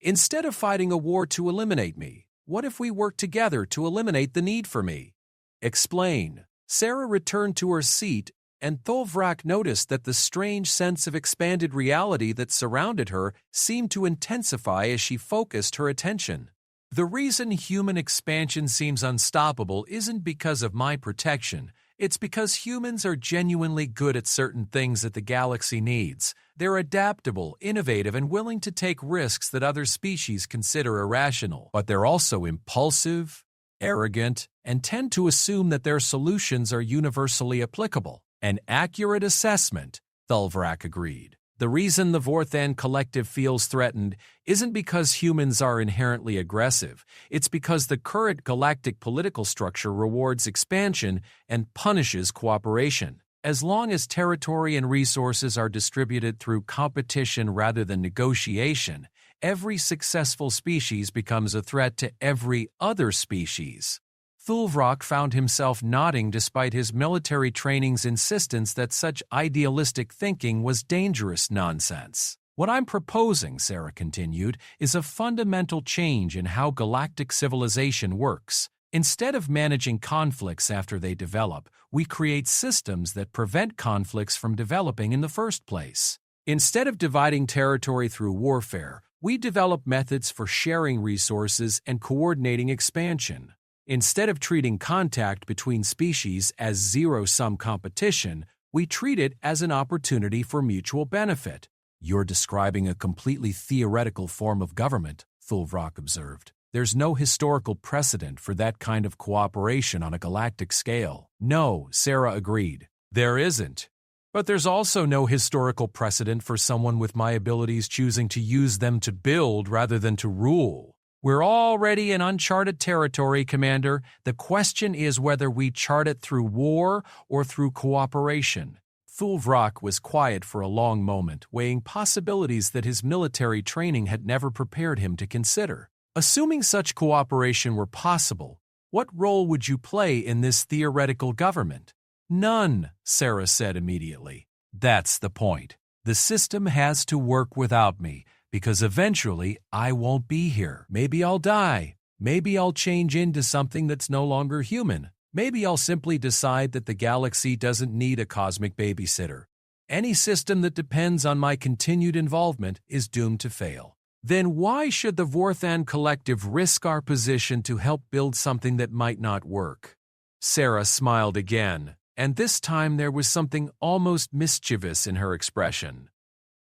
Instead of fighting a war to eliminate me, what if we work together to eliminate the need for me? Explain. Sarah returned to her seat, and Tholvrak noticed that the strange sense of expanded reality that surrounded her seemed to intensify as she focused her attention. The reason human expansion seems unstoppable isn't because of my protection. It's because humans are genuinely good at certain things that the galaxy needs. They're adaptable, innovative, and willing to take risks that other species consider irrational. But they're also impulsive, arrogant, and tend to assume that their solutions are universally applicable. An accurate assessment, Tholvrak agreed. The reason the Vorthan Collective feels threatened isn't because humans are inherently aggressive. It's because the current galactic political structure rewards expansion and punishes cooperation. As long as territory and resources are distributed through competition rather than negotiation, every successful species becomes a threat to every other species. Tholvrak found himself nodding despite his military training's insistence that such idealistic thinking was dangerous nonsense. What I'm proposing, Sarah continued, is a fundamental change in how galactic civilization works. Instead of managing conflicts after they develop, we create systems that prevent conflicts from developing in the first place. Instead of dividing territory through warfare, we develop methods for sharing resources and coordinating expansion. Instead of treating contact between species as zero-sum competition, we treat it as an opportunity for mutual benefit. You're describing a completely theoretical form of government, Tholvrak observed. There's no historical precedent for that kind of cooperation on a galactic scale. No, Sarah agreed. There isn't. But there's also no historical precedent for someone with my abilities choosing to use them to build rather than to rule. We're already in uncharted territory, Commander. The question is whether we chart it through war or through cooperation. Tholvrak was quiet for a long moment, weighing possibilities that his military training had never prepared him to consider. Assuming such cooperation were possible, what role would you play in this theoretical government? None, Sarah said immediately. That's the point. The system has to work without me, because eventually I won't be here. Maybe I'll die. Maybe I'll change into something that's no longer human. Maybe I'll simply decide that the galaxy doesn't need a cosmic babysitter. Any system that depends on my continued involvement is doomed to fail. Then why should the Vorthan Collective risk our position to help build something that might not work? Sarah smiled again, and this time there was something almost mischievous in her expression.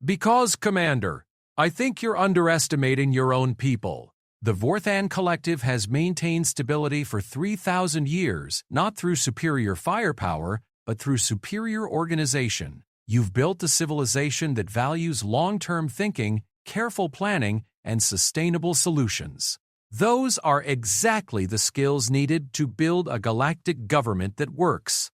Because, Commander, I think you're underestimating your own people. The Vorthan Collective has maintained stability for 3,000 years, not through superior firepower, but through superior organization. You've built a civilization that values long-term thinking, careful planning, and sustainable solutions. Those are exactly the skills needed to build a galactic government that works.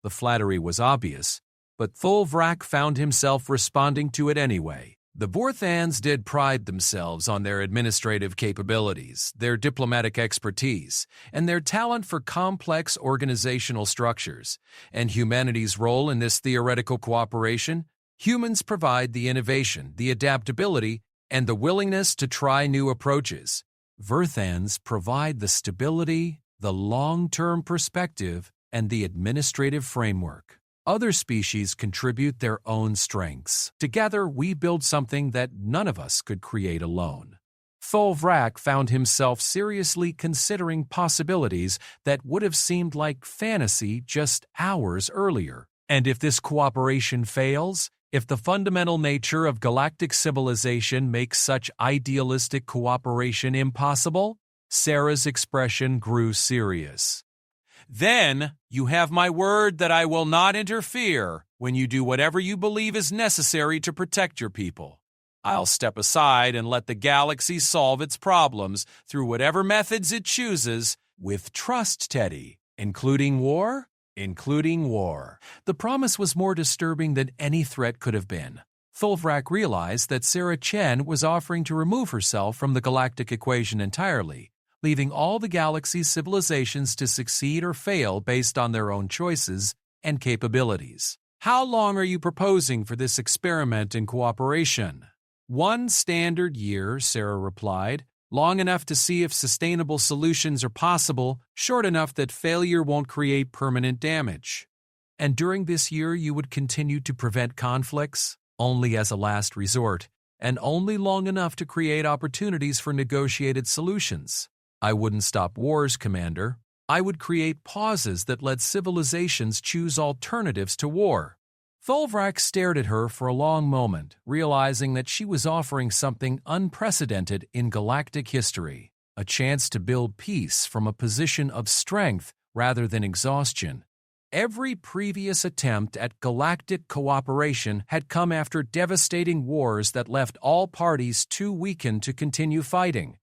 The flattery was obvious, but Tholvrak found himself responding to it anyway. The Vorthans did pride themselves on their administrative capabilities, their diplomatic expertise, and their talent for complex organizational structures. And humanity's role in this theoretical cooperation? Humans provide the innovation, the adaptability, and the willingness to try new approaches. Vorthans provide the stability, the long-term perspective, and the administrative framework. Other species contribute their own strengths. Together, we build something that none of us could create alone. Tholvrak found himself seriously considering possibilities that would have seemed like fantasy just hours earlier. And if this cooperation fails, if the fundamental nature of galactic civilization makes such idealistic cooperation impossible, Sarah's expression grew serious. Then you have my word that I will not interfere when you do whatever you believe is necessary to protect your people. I'll step aside and let the galaxy solve its problems through whatever methods it chooses, with trust, Teddy, including war. Including war. The promise was more disturbing than any threat could have been. Tholvrak realized that Sarah Chen was offering to remove herself from the galactic equation entirely, leaving all the galaxy's civilizations to succeed or fail based on their own choices and capabilities. How long are you proposing for this experiment in cooperation? 1 standard year, Sarah replied. Long enough to see if sustainable solutions are possible, short enough that failure won't create permanent damage. And during this year you would continue to prevent conflicts, only as a last resort, and only long enough to create opportunities for negotiated solutions. I wouldn't stop wars, Commander. I would create pauses that let civilizations choose alternatives to war. Thulvrak stared at her for a long moment, realizing that she was offering something unprecedented in galactic history, a chance to build peace from a position of strength rather than exhaustion. Every previous attempt at galactic cooperation had come after devastating wars that left all parties too weakened to continue fighting.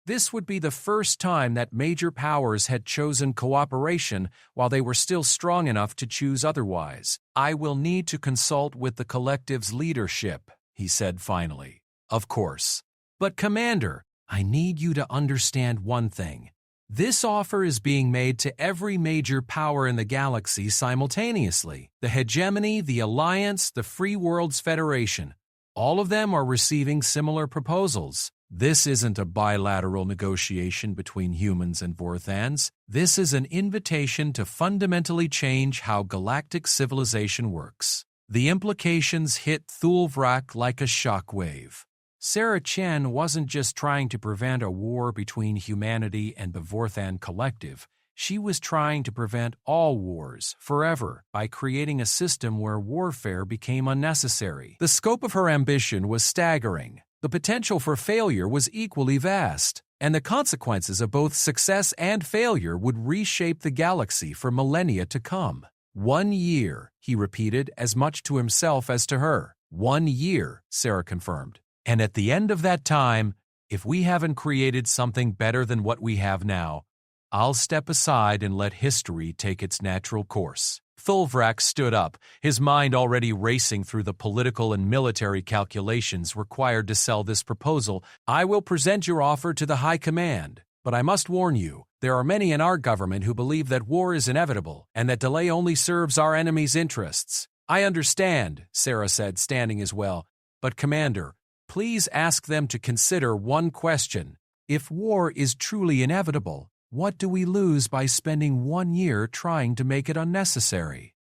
This would be the first time that major powers had chosen cooperation while they were still strong enough to choose otherwise. I will need to consult with the collective's leadership, he said finally. Of course. But Commander, I need you to understand one thing. This offer is being made to every major power in the galaxy simultaneously. The Hegemony, the Alliance, the Free Worlds Federation. All of them are receiving similar proposals. This isn't a bilateral negotiation between humans and Vorthans. This is an invitation to fundamentally change how galactic civilization works. The implications hit Thulvrak like a shockwave. Sarah Chen wasn't just trying to prevent a war between humanity and the Vorthan collective. She was trying to prevent all wars forever by creating a system where warfare became unnecessary. The scope of her ambition was staggering. The potential for failure was equally vast, and the consequences of both success and failure would reshape the galaxy for millennia to come. 1 year, he repeated as much to himself as to her. 1 year, Sarah confirmed. And at the end of that time, if we haven't created something better than what we have now, I'll step aside and let history take its natural course. Thulvrak stood up, his mind already racing through the political and military calculations required to sell this proposal. I will present your offer to the High Command, but I must warn you, there are many in our government who believe that war is inevitable and that delay only serves our enemy's interests. I understand, Sarah said, standing as well, but Commander, please ask them to consider one question. If war is truly inevitable, what do we lose by spending 1 year trying to make it unnecessary?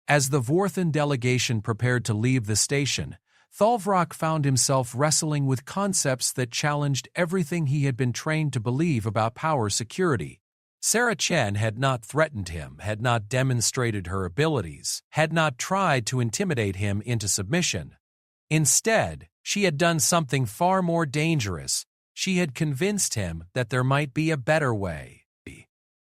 As the Vorthan delegation prepared to leave the station, Thulvrak found himself wrestling with concepts that challenged everything he had been trained to believe about power security. Sarah Chen had not threatened him, had not demonstrated her abilities, had not tried to intimidate him into submission. Instead, she had done something far more dangerous. She had convinced him that there might be a better way.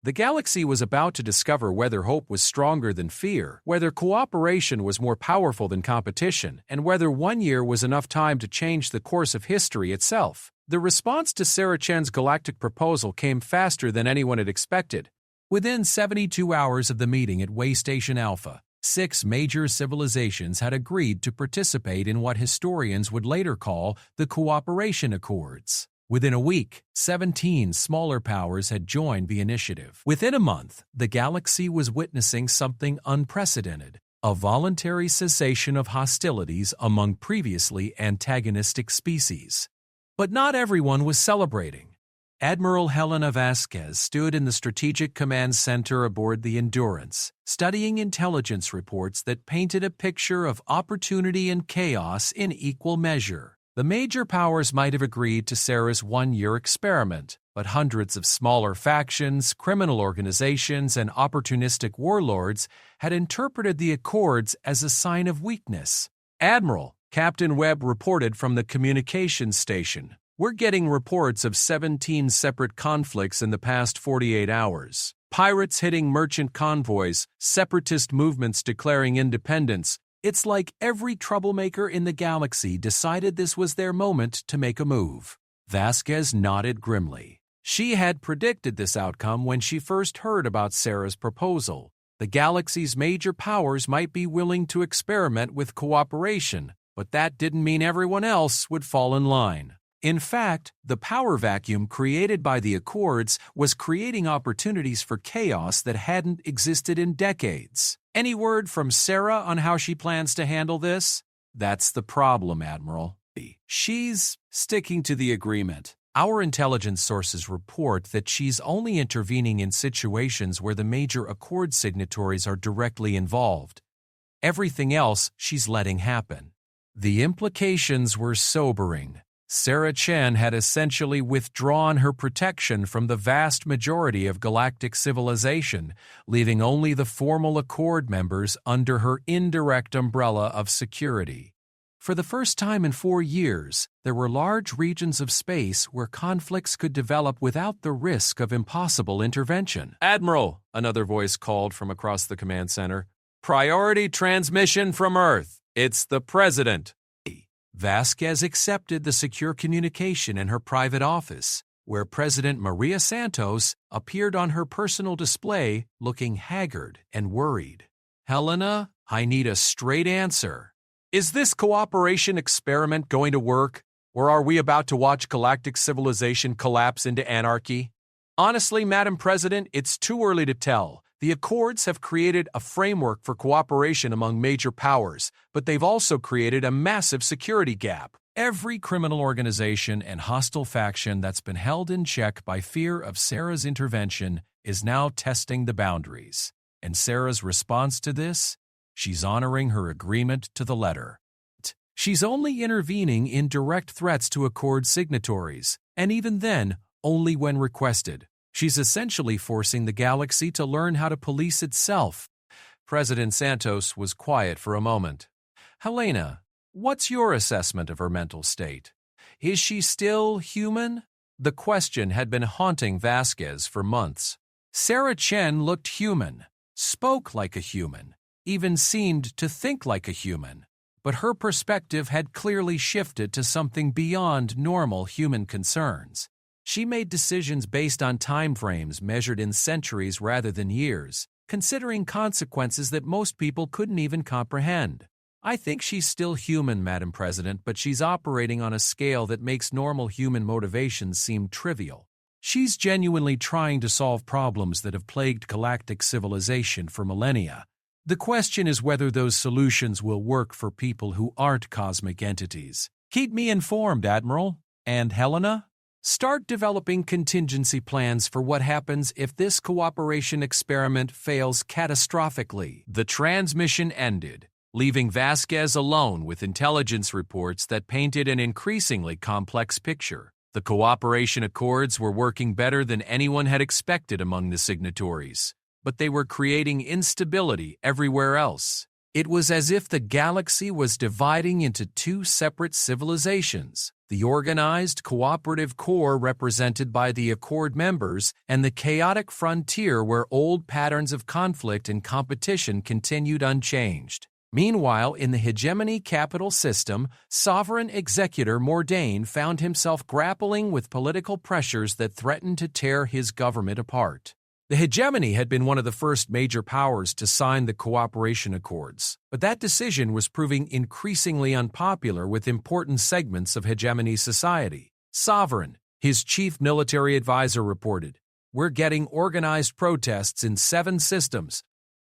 The galaxy was about to discover whether hope was stronger than fear, whether cooperation was more powerful than competition, and whether 1 year was enough time to change the course of history itself. The response to Sarah Chen's galactic proposal came faster than anyone had expected. Within 72 hours of the meeting at Waystation Alpha, 6 major civilizations had agreed to participate in what historians would later call the Cooperation Accords. Within a week, 17 smaller powers had joined the initiative. Within a month, the galaxy was witnessing something unprecedented, a voluntary cessation of hostilities among previously antagonistic species. But not everyone was celebrating. Admiral Helena Vasquez stood in the Strategic Command Center aboard the Endurance, studying intelligence reports that painted a picture of opportunity and chaos in equal measure. The major powers might have agreed to Sarah's 1-year experiment, but hundreds of smaller factions, criminal organizations, and opportunistic warlords had interpreted the accords as a sign of weakness. Admiral, Captain Webb reported from the communications station, "We're getting reports of 17 separate conflicts in the past 48 hours. Pirates hitting merchant convoys, separatist movements declaring independence. It's like every troublemaker in the galaxy decided this was their moment to make a move." Vasquez nodded grimly. She had predicted this outcome when she first heard about Sarah's proposal. The galaxy's major powers might be willing to experiment with cooperation, but that didn't mean everyone else would fall in line. In fact, the power vacuum created by the Accords was creating opportunities for chaos that hadn't existed in decades. Any word from Sarah on how she plans to handle this? That's the problem, Admiral. She's sticking to the agreement. Our intelligence sources report that she's only intervening in situations where the major Accord signatories are directly involved. Everything else she's letting happen. The implications were sobering. Sarah Chen had essentially withdrawn her protection from the vast majority of galactic civilization, leaving only the formal Accord members under her indirect umbrella of security. For the first time in 4 years, there were large regions of space where conflicts could develop without the risk of impossible intervention. "Admiral," another voice called from across the command center, "priority transmission from Earth. It's the President." Vasquez accepted the secure communication in her private office, where President Maria Santos appeared on her personal display looking haggard and worried. "Helena, I need a straight answer. Is this cooperation experiment going to work, or are we about to watch galactic civilization collapse into anarchy?" "Honestly, Madam President, it's too early to tell. The Accords have created a framework for cooperation among major powers, but they've also created a massive security gap. Every criminal organization and hostile faction that's been held in check by fear of Sarah's intervention is now testing the boundaries. And Sarah's response to this? She's honoring her agreement to the letter. She's only intervening in direct threats to Accord signatories, and even then, only when requested. She's essentially forcing the galaxy to learn how to police itself. President Santos was quiet for a moment. "Helena, what's your assessment of her mental state? Is she still human?" The question had been haunting Vasquez for months. Sarah Chen looked human, spoke like a human, even seemed to think like a human. But her perspective had clearly shifted to something beyond normal human concerns. She made decisions based on time frames measured in centuries rather than years, considering consequences that most people couldn't even comprehend. "I think she's still human, Madam President, but she's operating on a scale that makes normal human motivations seem trivial. She's genuinely trying to solve problems that have plagued galactic civilization for millennia. The question is whether those solutions will work for people who aren't cosmic entities. Keep me informed, Admiral. And Helena? Start developing contingency plans for what happens if this cooperation experiment fails catastrophically." The transmission ended, leaving Vasquez alone with intelligence reports that painted an increasingly complex picture. The cooperation accords were working better than anyone had expected among the signatories, but they were creating instability everywhere else. It was as if the galaxy was dividing into two separate civilizations, the organized, cooperative core represented by the Accord members and the chaotic frontier where old patterns of conflict and competition continued unchanged. Meanwhile, in the hegemony capital system, sovereign executor Mordain found himself grappling with political pressures that threatened to tear his government apart. The hegemony had been one of the first major powers to sign the cooperation accords, but that decision was proving increasingly unpopular with important segments of hegemony society. Sovereign, his chief military advisor, reported, "We're getting organized protests in 7 systems.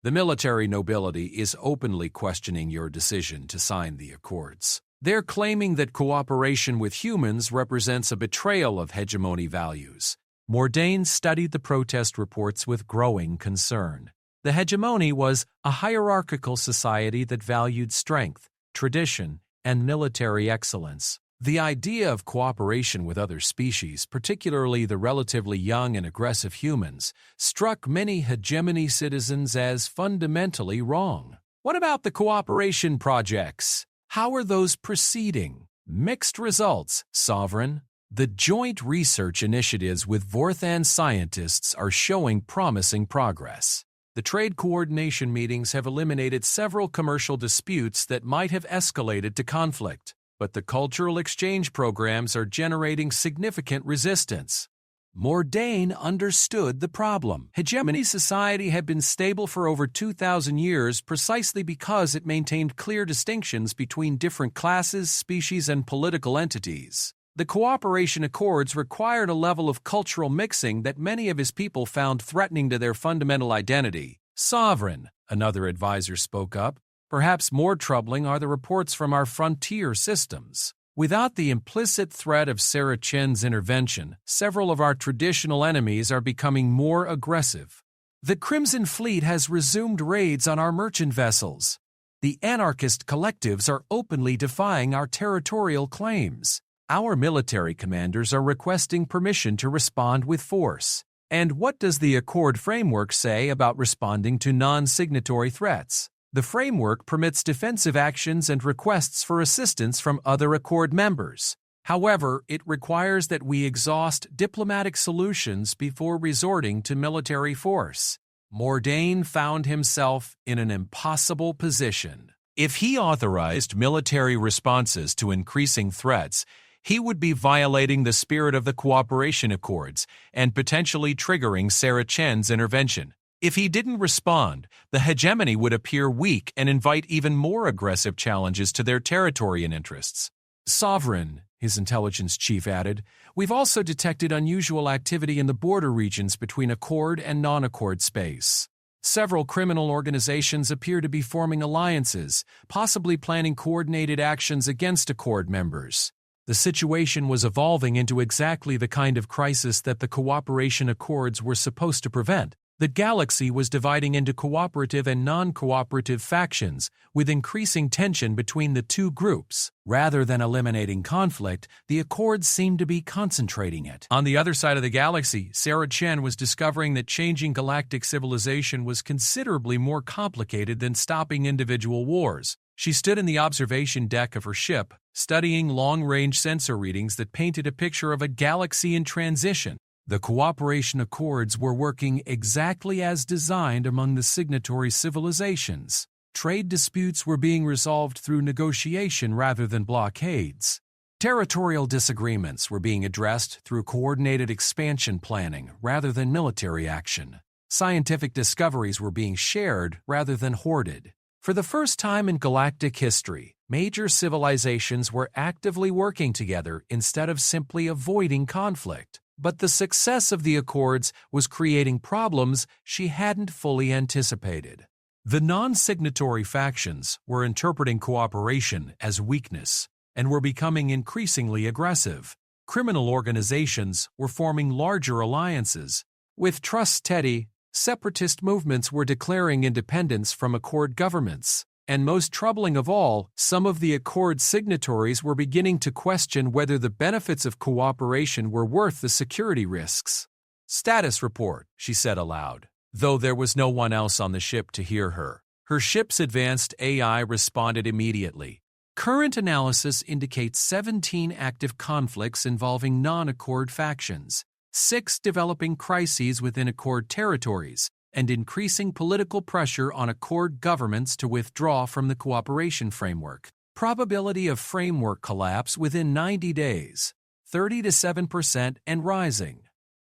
The military nobility is openly questioning your decision to sign the accords. They're claiming that cooperation with humans represents a betrayal of hegemony values." Mordain studied the protest reports with growing concern. The hegemony was a hierarchical society that valued strength, tradition, and military excellence. The idea of cooperation with other species, particularly the relatively young and aggressive humans, struck many hegemony citizens as fundamentally wrong. What about the cooperation projects? How are those proceeding? Mixed results, Sovereign. The joint research initiatives with Vorthan scientists are showing promising progress. The trade coordination meetings have eliminated several commercial disputes that might have escalated to conflict, but the cultural exchange programs are generating significant resistance. Mordain understood the problem. Hegemony society had been stable for over 2,000 years precisely because it maintained clear distinctions between different classes, species, and political entities. The cooperation accords required a level of cultural mixing that many of his people found threatening to their fundamental identity. Sovereign, another advisor spoke up. Perhaps more troubling are the reports from our frontier systems. Without the implicit threat of Sarah Chen's intervention, several of our traditional enemies are becoming more aggressive. The Crimson Fleet has resumed raids on our merchant vessels. The anarchist collectives are openly defying our territorial claims. Our military commanders are requesting permission to respond with force. And what does the Accord framework say about responding to non-signatory threats? The framework permits defensive actions and requests for assistance from other Accord members. However, it requires that we exhaust diplomatic solutions before resorting to military force. Mordain found himself in an impossible position. If he authorized military responses to increasing threats, he would be violating the spirit of the cooperation accords and potentially triggering Sarah Chen's intervention. If he didn't respond, the hegemony would appear weak and invite even more aggressive challenges to their territory and interests. Sovereign, his intelligence chief added, we've also detected unusual activity in the border regions between Accord and non-Accord space. Several criminal organizations appear to be forming alliances, possibly planning coordinated actions against Accord members. The situation was evolving into exactly the kind of crisis that the cooperation accords were supposed to prevent. The galaxy was dividing into cooperative and non-cooperative factions, with increasing tension between the two groups. Rather than eliminating conflict, the accords seemed to be concentrating it. On the other side of the galaxy, Sarah Chen was discovering that changing galactic civilization was considerably more complicated than stopping individual wars. She stood in the observation deck of her ship, studying long-range sensor readings that painted a picture of a galaxy in transition. The cooperation accords were working exactly as designed among the signatory civilizations. Trade disputes were being resolved through negotiation rather than blockades. Territorial disagreements were being addressed through coordinated expansion planning rather than military action. Scientific discoveries were being shared rather than hoarded. For the first time in galactic history, major civilizations were actively working together instead of simply avoiding conflict. But the success of the accords was creating problems she hadn't fully anticipated. The non-signatory factions were interpreting cooperation as weakness and were becoming increasingly aggressive. Criminal organizations were forming larger alliances. With trust steady, separatist movements were declaring independence from Accord governments. And most troubling of all, some of the Accord signatories were beginning to question whether the benefits of cooperation were worth the security risks. "Status report," she said aloud, though there was no one else on the ship to hear her. Her ship's advanced AI responded immediately. Current analysis indicates 17 active conflicts involving non-Accord factions, 6 developing crises within Accord territories, and increasing political pressure on Accord governments to withdraw from the cooperation framework. Probability of framework collapse within 90 days, 30 to 7% and rising.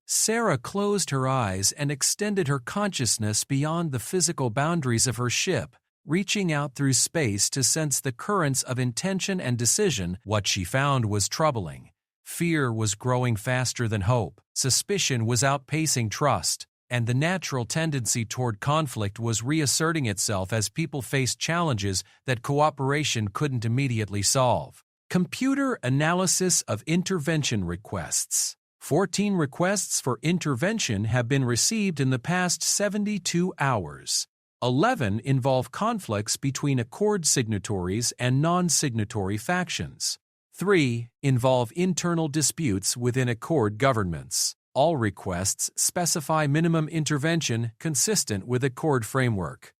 Sarah closed her eyes and extended her consciousness beyond the physical boundaries of her ship, reaching out through space to sense the currents of intention and decision. What she found was troubling. Fear was growing faster than hope, suspicion was outpacing trust, and the natural tendency toward conflict was reasserting itself as people faced challenges that cooperation couldn't immediately solve. Computer analysis of intervention requests. 14 requests for intervention have been received in the past 72 hours. 11 involve conflicts between Accord signatories and non-signatory factions. 3 involve internal disputes within Accord governments. All requests specify minimum intervention consistent with Accord framework.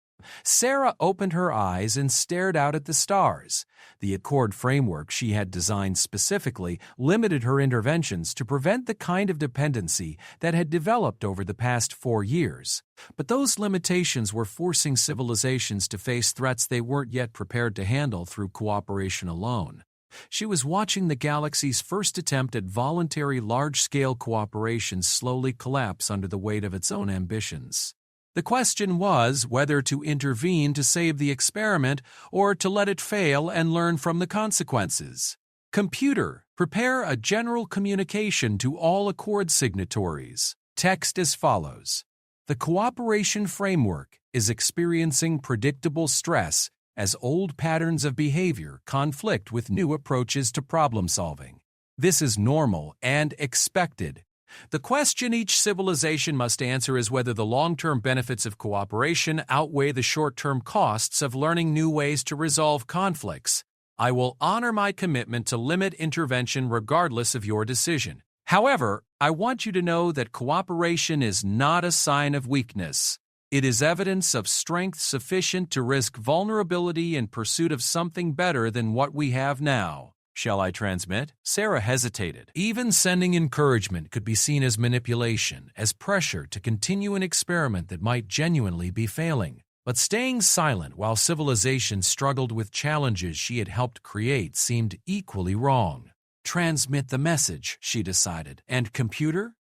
Sarah opened her eyes and stared out at the stars. The Accord framework she had designed specifically limited her interventions to prevent the kind of dependency that had developed over the past 4 years. But those limitations were forcing civilizations to face threats they weren't yet prepared to handle through cooperation alone. She was watching the galaxy's first attempt at voluntary large-scale cooperation slowly collapse under the weight of its own ambitions. The question was whether to intervene to save the experiment or to let it fail and learn from the consequences. "Computer," Prepare a general communication to all Accord signatories. Text as follows. The cooperation framework is experiencing predictable stress as old patterns of behavior conflict with new approaches to problem solving. This is normal and expected. The question each civilization must answer is whether the long-term benefits of cooperation outweigh the short-term costs of learning new ways to resolve conflicts. I will honor my commitment to limit intervention regardless of your decision. However, I want you to know that cooperation is not a sign of weakness. It is evidence of strength sufficient to risk vulnerability in pursuit of something better than what we have now. Shall I transmit? Sarah hesitated. Even sending encouragement could be seen as manipulation, as pressure to continue an experiment that might genuinely be failing. But staying silent while civilization struggled with challenges she had helped create seemed equally wrong. Transmit the message, she decided. And computer?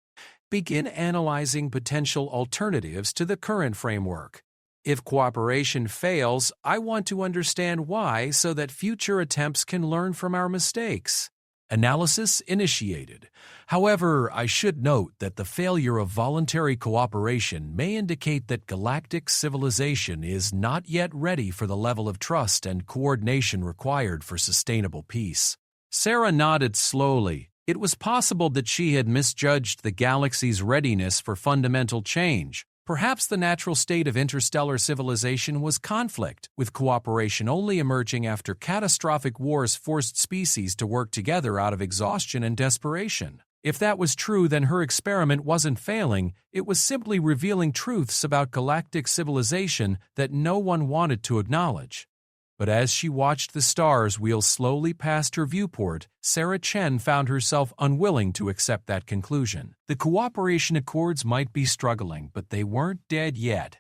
Begin analyzing potential alternatives to the current framework. If cooperation fails, I want to understand why so that future attempts can learn from our mistakes. Analysis initiated. However, I should note that the failure of voluntary cooperation may indicate that galactic civilization is not yet ready for the level of trust and coordination required for sustainable peace. Sarah nodded slowly. It was possible that she had misjudged the galaxy's readiness for fundamental change. Perhaps the natural state of interstellar civilization was conflict, with cooperation only emerging after catastrophic wars forced species to work together out of exhaustion and desperation. If that was true, then her experiment wasn't failing, it was simply revealing truths about galactic civilization that no one wanted to acknowledge. But as she watched the stars wheel slowly past her viewport, Sarah Chen found herself unwilling to accept that conclusion. The cooperation accords might be struggling, but they weren't dead yet.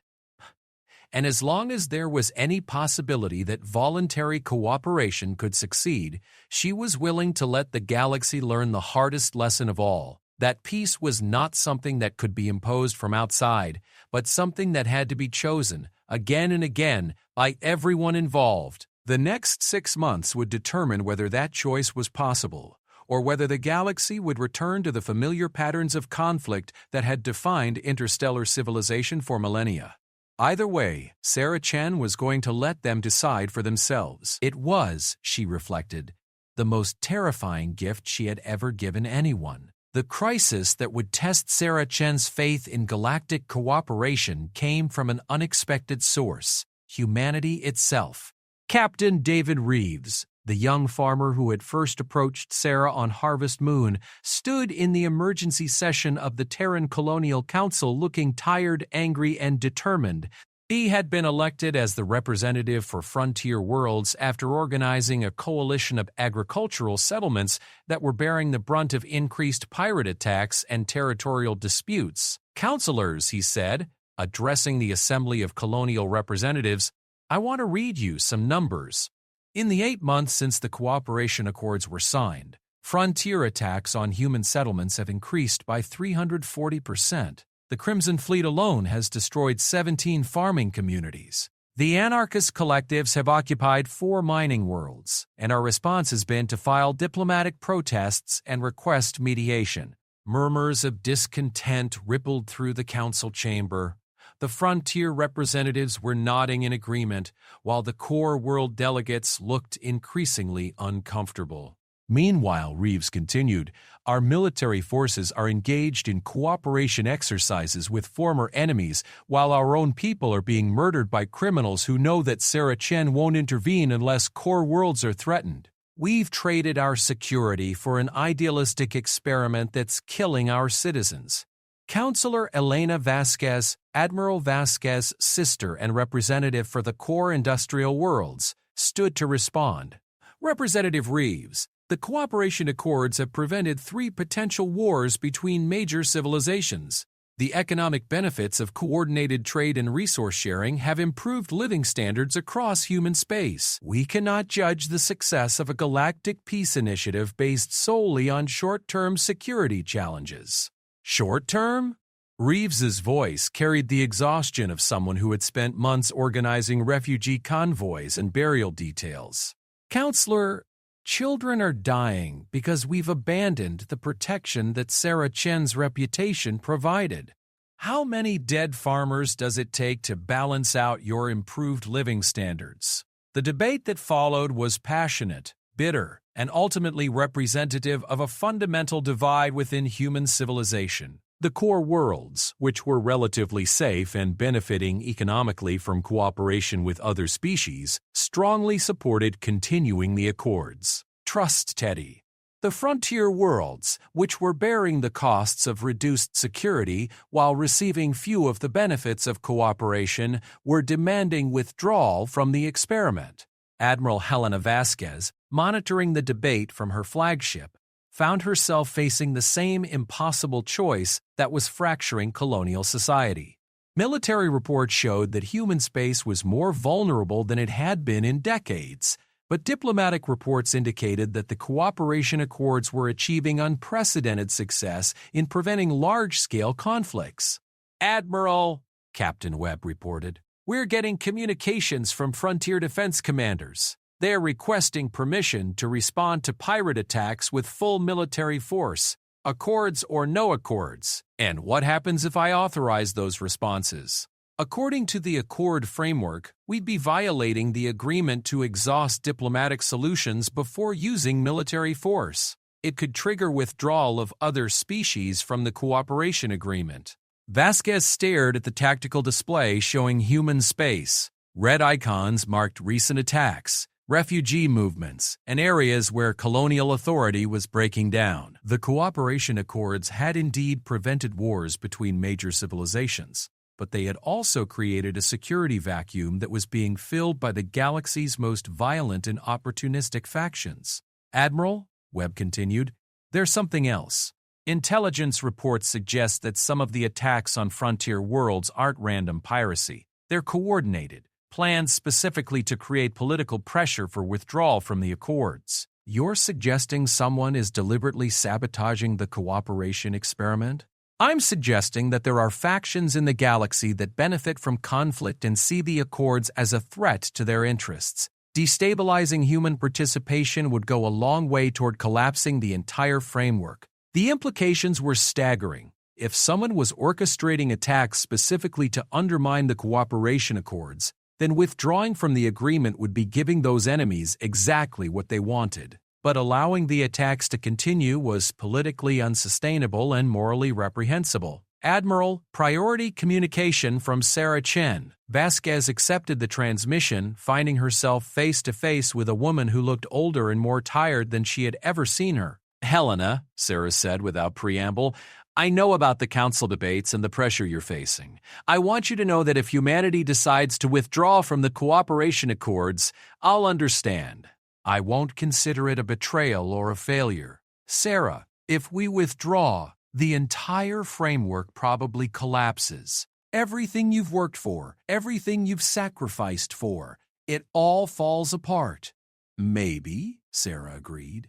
And as long as there was any possibility that voluntary cooperation could succeed, she was willing to let the galaxy learn the hardest lesson of all, that peace was not something that could be imposed from outside, but something that had to be chosen, again and again, by everyone involved. The next 6 months would determine whether that choice was possible, or whether the galaxy would return to the familiar patterns of conflict that had defined interstellar civilization for millennia. Either way, Sarah Chen was going to let them decide for themselves. It was, she reflected, the most terrifying gift she had ever given anyone. The crisis that would test Sarah Chen's faith in galactic cooperation came from an unexpected source: humanity itself. Captain David Reeves, the young farmer who had first approached Sarah on Harvest Moon, stood in the emergency session of the Terran Colonial Council looking tired, angry, and determined. He had been elected as the representative for Frontier Worlds after organizing a coalition of agricultural settlements that were bearing the brunt of increased pirate attacks and territorial disputes. "Councilors," he said, addressing the Assembly of Colonial Representatives, "I want to read you some numbers. In the 8 months since the cooperation accords were signed, frontier attacks on human settlements have increased by 340%. The Crimson Fleet alone has destroyed 17 farming communities. The anarchist collectives have occupied 4 mining worlds, and our response has been to file diplomatic protests and request mediation." Murmurs of discontent rippled through the council chamber. The frontier representatives were nodding in agreement, while the core world delegates looked increasingly uncomfortable. Meanwhile, Reeves continued, "Our military forces are engaged in cooperation exercises with former enemies, while our own people are being murdered by criminals who know that Sarah Chen won't intervene unless core worlds are threatened. We've traded our security for an idealistic experiment that's killing our citizens." Councilor Elena Vasquez, Admiral Vasquez's sister and representative for the core industrial worlds, stood to respond. "Representative Reeves, the cooperation accords have prevented 3 potential wars between major civilizations. The economic benefits of coordinated trade and resource sharing have improved living standards across human space. We cannot judge the success of a galactic peace initiative based solely on short-term security challenges." Short-term? Reeves's voice carried the exhaustion of someone who had spent months organizing refugee convoys and burial details. "Counselor, Children are dying because we've abandoned the protection that Sarah Chen's reputation provided. How many dead farmers does it take to balance out your improved living standards? The debate that followed was passionate, bitter, and ultimately representative of a fundamental divide within human civilization. The core worlds, which were relatively safe and benefiting economically from cooperation with other species, strongly supported continuing the accords. Trust Teddy. The frontier worlds, which were bearing the costs of reduced security while receiving few of the benefits of cooperation, were demanding withdrawal from the experiment. Admiral Helena Vasquez, monitoring the debate from her flagship, found herself facing the same impossible choice that was fracturing colonial society. Military reports showed that human space was more vulnerable than it had been in decades, but diplomatic reports indicated that the cooperation accords were achieving unprecedented success in preventing large-scale conflicts. "Admiral," Captain Webb reported, "we're getting communications from frontier defense commanders. They're requesting permission to respond to pirate attacks with full military force, accords or no accords. And what happens if I authorize those responses? According to the accord framework, we'd be violating the agreement to exhaust diplomatic solutions before using military force. It could trigger withdrawal of other species from the cooperation agreement." Vasquez stared at the tactical display showing human space. Red icons marked recent attacks, refugee movements, and areas where colonial authority was breaking down. The cooperation accords had indeed prevented wars between major civilizations, but they had also created a security vacuum that was being filled by the galaxy's most violent and opportunistic factions. "Admiral," Webb continued, "there's something else. Intelligence reports suggest that some of the attacks on frontier worlds aren't random piracy. They're coordinated, planned specifically to create political pressure for withdrawal from the accords. You're suggesting someone is deliberately sabotaging the cooperation experiment?" "I'm suggesting that there are factions in the galaxy that benefit from conflict and see the accords as a threat to their interests. Destabilizing human participation would go a long way toward collapsing the entire framework." The implications were staggering. If someone was orchestrating attacks specifically to undermine the cooperation accords, then withdrawing from the agreement would be giving those enemies exactly what they wanted. But allowing the attacks to continue was politically unsustainable and morally reprehensible. "Admiral, priority communication from Sarah Chen." Vasquez accepted the transmission, finding herself face-to-face with a woman who looked older and more tired than she had ever seen her. "Helena," Sarah said without preamble, "I know about the council debates and the pressure you're facing. I want you to know that if humanity decides to withdraw from the cooperation accords, I'll understand. I won't consider it a betrayal or a failure. Sarah, if we withdraw, the entire framework probably collapses. Everything you've worked for, everything you've sacrificed for, it all falls apart." "Maybe," Sarah agreed.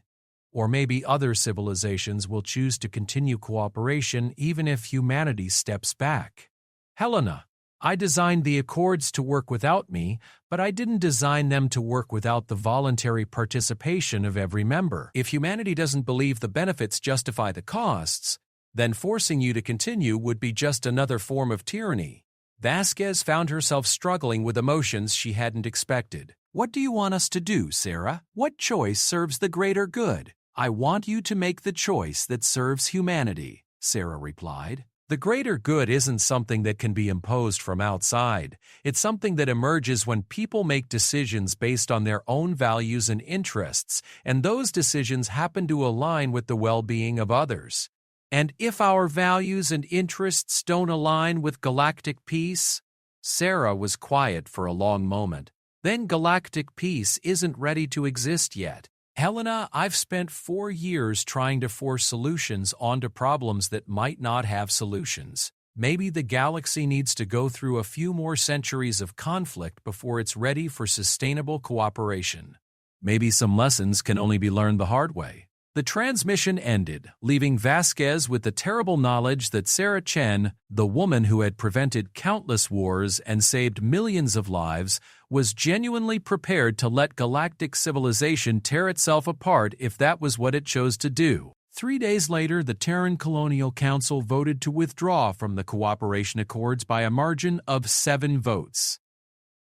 "Or maybe other civilizations will choose to continue cooperation even if humanity steps back." "Helena, I designed the accords to work without me, but I didn't design them to work without the voluntary participation of every member. If humanity doesn't believe the benefits justify the costs, then forcing you to continue would be just another form of tyranny." Vasquez found herself struggling with emotions she hadn't expected. "What do you want us to do, Sarah? What choice serves the greater good?" "I want you to make the choice that serves humanity," Sarah replied. "The greater good isn't something that can be imposed from outside. It's something that emerges when people make decisions based on their own values and interests, and those decisions happen to align with the well-being of others. And if our values and interests don't align with galactic peace?" Sarah was quiet for a long moment. "Then galactic peace isn't ready to exist yet. Helena, I've spent 4 years trying to force solutions onto problems that might not have solutions. Maybe the galaxy needs to go through a few more centuries of conflict before it's ready for sustainable cooperation. Maybe some lessons can only be learned the hard way." The transmission ended, leaving Vasquez with the terrible knowledge that Sarah Chen, the woman who had prevented countless wars and saved millions of lives, was genuinely prepared to let galactic civilization tear itself apart if that was what it chose to do. 3 days later, the Terran Colonial Council voted to withdraw from the Cooperation Accords by a margin of 7 votes.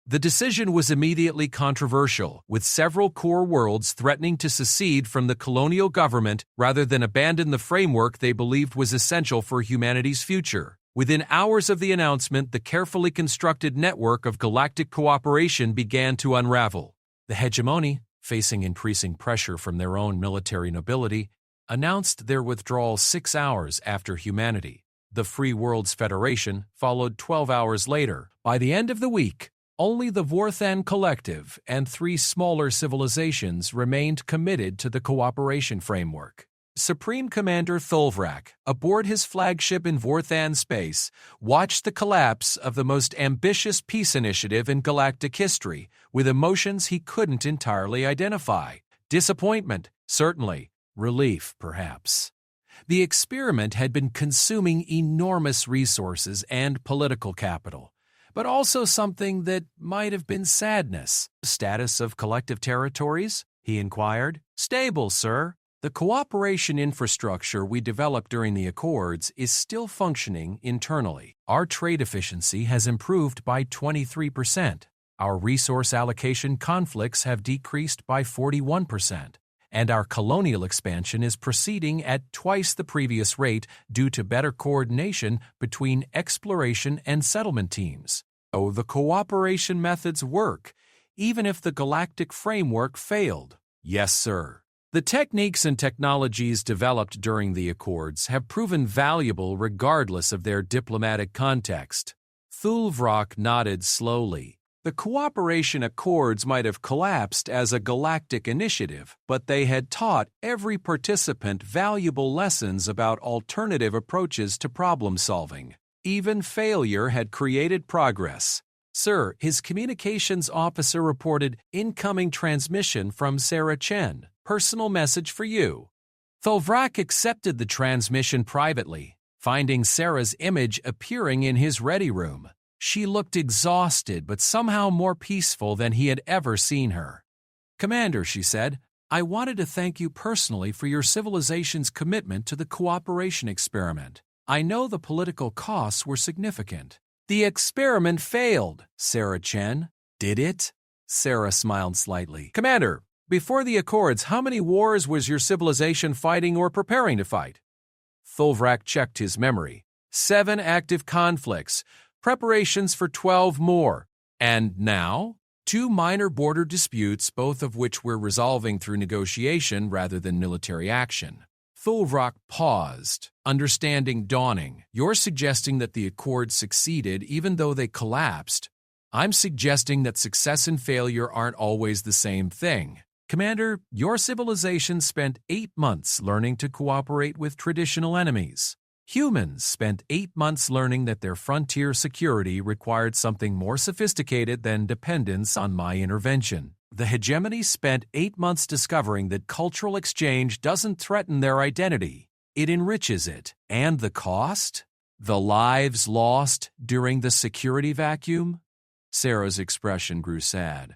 The decision was immediately controversial, with several core worlds threatening to secede from the colonial government rather than abandon the framework they believed was essential for humanity's future. Within hours of the announcement, the carefully constructed network of galactic cooperation began to unravel. The hegemony, facing increasing pressure from their own military nobility, announced their withdrawal 6 hours after humanity. The Free Worlds Federation followed 12 hours later. By the end of the week, only the Vorthan Collective and 3 smaller civilizations remained committed to the cooperation framework. Supreme Commander Thulvrak, aboard his flagship in Vorthan space, watched the collapse of the most ambitious peace initiative in galactic history with emotions he couldn't entirely identify. Disappointment, certainly. Relief, perhaps. The experiment had been consuming enormous resources and political capital, but also something that might have been sadness. Status of collective territories? He inquired. Stable, sir. The cooperation infrastructure we developed during the Accords is still functioning internally. Our trade efficiency has improved by 23%. Our resource allocation conflicts have decreased by 41%. And our colonial expansion is proceeding at twice the previous rate due to better coordination between exploration and settlement teams. Oh, the cooperation methods work, even if the galactic framework failed. Yes, sir. The techniques and technologies developed during the Accords have proven valuable regardless of their diplomatic context. Thulvrak nodded slowly. The Cooperation Accords might have collapsed as a galactic initiative, but they had taught every participant valuable lessons about alternative approaches to problem solving. Even failure had created progress. Sir, his communications officer reported incoming transmission from Sarah Chen. Personal message for you. Thulvrak accepted the transmission privately, finding Sarah's image appearing in his ready room. She looked exhausted but somehow more peaceful than he had ever seen her. Commander, she said, I wanted to thank you personally for your civilization's commitment to the cooperation experiment. I know the political costs were significant. The experiment failed, Sarah Chen. Did it? Sarah smiled slightly. Commander, before the Accords, how many wars was your civilization fighting or preparing to fight? Thulvrak checked his memory. 7 active conflicts. Preparations for 12 more. And now? 2 minor border disputes, both of which we're resolving through negotiation rather than military action. Thulvrak paused, understanding dawning. You're suggesting that the Accords succeeded even though they collapsed. I'm suggesting that success and failure aren't always the same thing. Commander, your civilization spent 8 months learning to cooperate with traditional enemies. Humans spent 8 months learning that their frontier security required something more sophisticated than dependence on my intervention. The hegemony spent 8 months discovering that cultural exchange doesn't threaten their identity. It enriches it. And the cost? The lives lost during the security vacuum? Sarah's expression grew sad.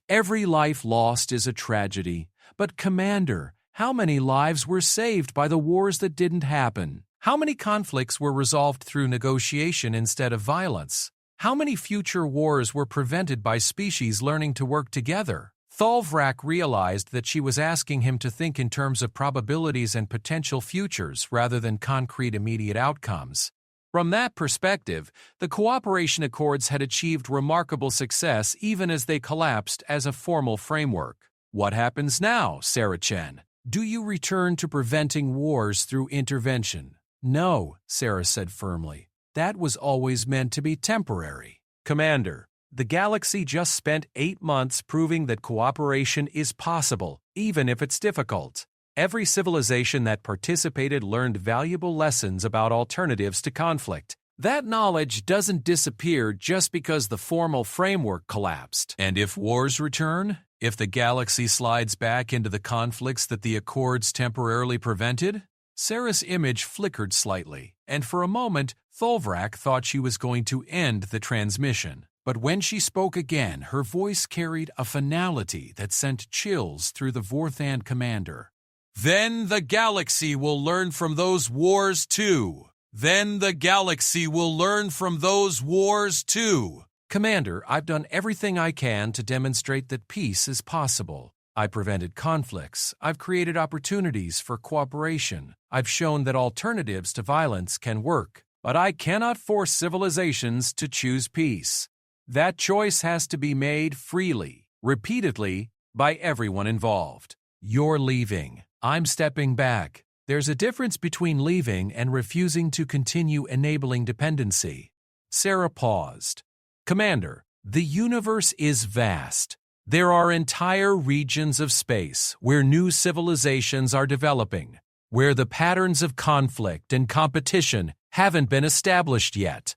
Every life lost is a tragedy. But, Commander, how many lives were saved by the wars that didn't happen? How many conflicts were resolved through negotiation instead of violence? How many future wars were prevented by species learning to work together? Thulvrak realized that she was asking him to think in terms of probabilities and potential futures rather than concrete immediate outcomes. From that perspective, the Cooperation Accords had achieved remarkable success even as they collapsed as a formal framework. What happens now, Sarah Chen? Do you return to preventing wars through intervention? No, Sarah said firmly. That was always meant to be temporary. Commander, the galaxy just spent 8 months proving that cooperation is possible, even if it's difficult. Every civilization that participated learned valuable lessons about alternatives to conflict. That knowledge doesn't disappear just because the formal framework collapsed. And if wars return, if the galaxy slides back into the conflicts that the Accords temporarily prevented, Sarah's image flickered slightly, and for a moment, Thulvrak thought she was going to end the transmission. But when she spoke again, her voice carried a finality that sent chills through the Vorthan commander. Then the galaxy will learn from those wars too. Then the galaxy will learn from those wars too. Commander, I've done everything I can to demonstrate that peace is possible. I prevented conflicts. I've created opportunities for cooperation. I've shown that alternatives to violence can work. But I cannot force civilizations to choose peace. That choice has to be made freely, repeatedly, by everyone involved. You're leaving. I'm stepping back. There's a difference between leaving and refusing to continue enabling dependency. Sarah paused. Commander, the universe is vast. There are entire regions of space where new civilizations are developing, where the patterns of conflict and competition haven't been established yet.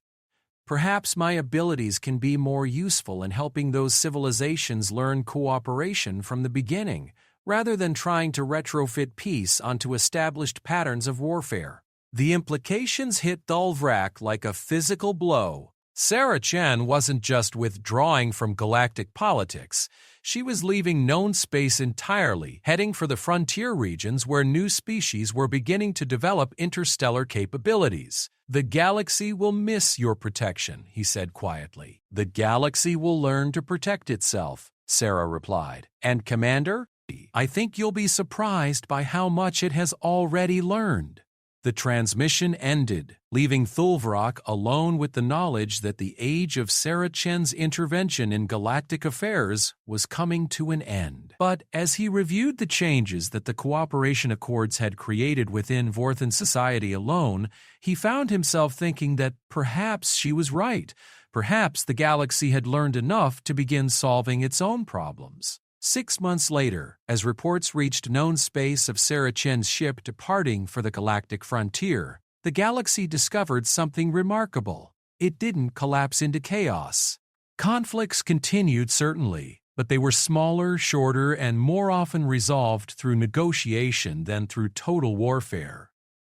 Perhaps my abilities can be more useful in helping those civilizations learn cooperation from the beginning, rather than trying to retrofit peace onto established patterns of warfare. The implications hit Thulvrak like a physical blow. Sarah Chen wasn't just withdrawing from galactic politics. She was leaving known space entirely, heading for the frontier regions where new species were beginning to develop interstellar capabilities. The galaxy will miss your protection, he said quietly. The galaxy will learn to protect itself, Sarah replied. And Commander, I think you'll be surprised by how much it has already learned. The transmission ended, leaving Thulvrak alone with the knowledge that the age of Sarah Chen's intervention in galactic affairs was coming to an end. But as he reviewed the changes that the cooperation accords had created within Vorthan society alone, he found himself thinking that perhaps she was right. Perhaps the galaxy had learned enough to begin solving its own problems. 6 months later, as reports reached known space of Sarah Chen's ship departing for the galactic frontier, the galaxy discovered something remarkable. It didn't collapse into chaos. Conflicts continued, certainly, but they were smaller, shorter, and more often resolved through negotiation than through total warfare.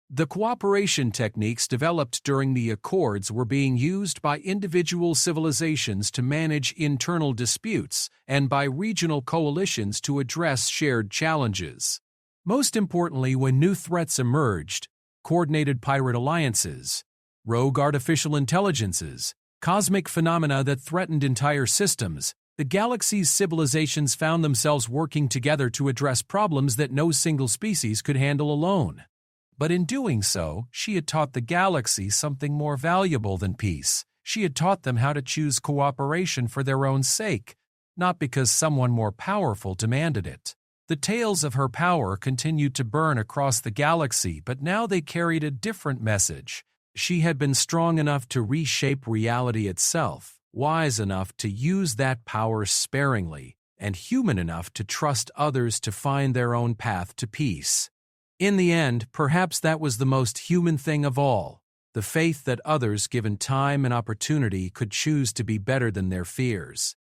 The cooperation techniques developed during the Accords were being used by individual civilizations to manage internal disputes and by regional coalitions to address shared challenges. Most importantly, when new threats emerged, coordinated pirate alliances, rogue artificial intelligences, cosmic phenomena that threatened entire systems, the galaxy's civilizations found themselves working together to address problems that no single species could handle alone. But in doing so, she had taught the galaxy something more valuable than peace. She had taught them how to choose cooperation for their own sake, not because someone more powerful demanded it. The tales of her power continued to burn across the galaxy, but now they carried a different message. She had been strong enough to reshape reality itself, wise enough to use that power sparingly, and human enough to trust others to find their own path to peace. In the end, perhaps that was the most human thing of all, the faith that others, given time and opportunity, could choose to be better than their fears.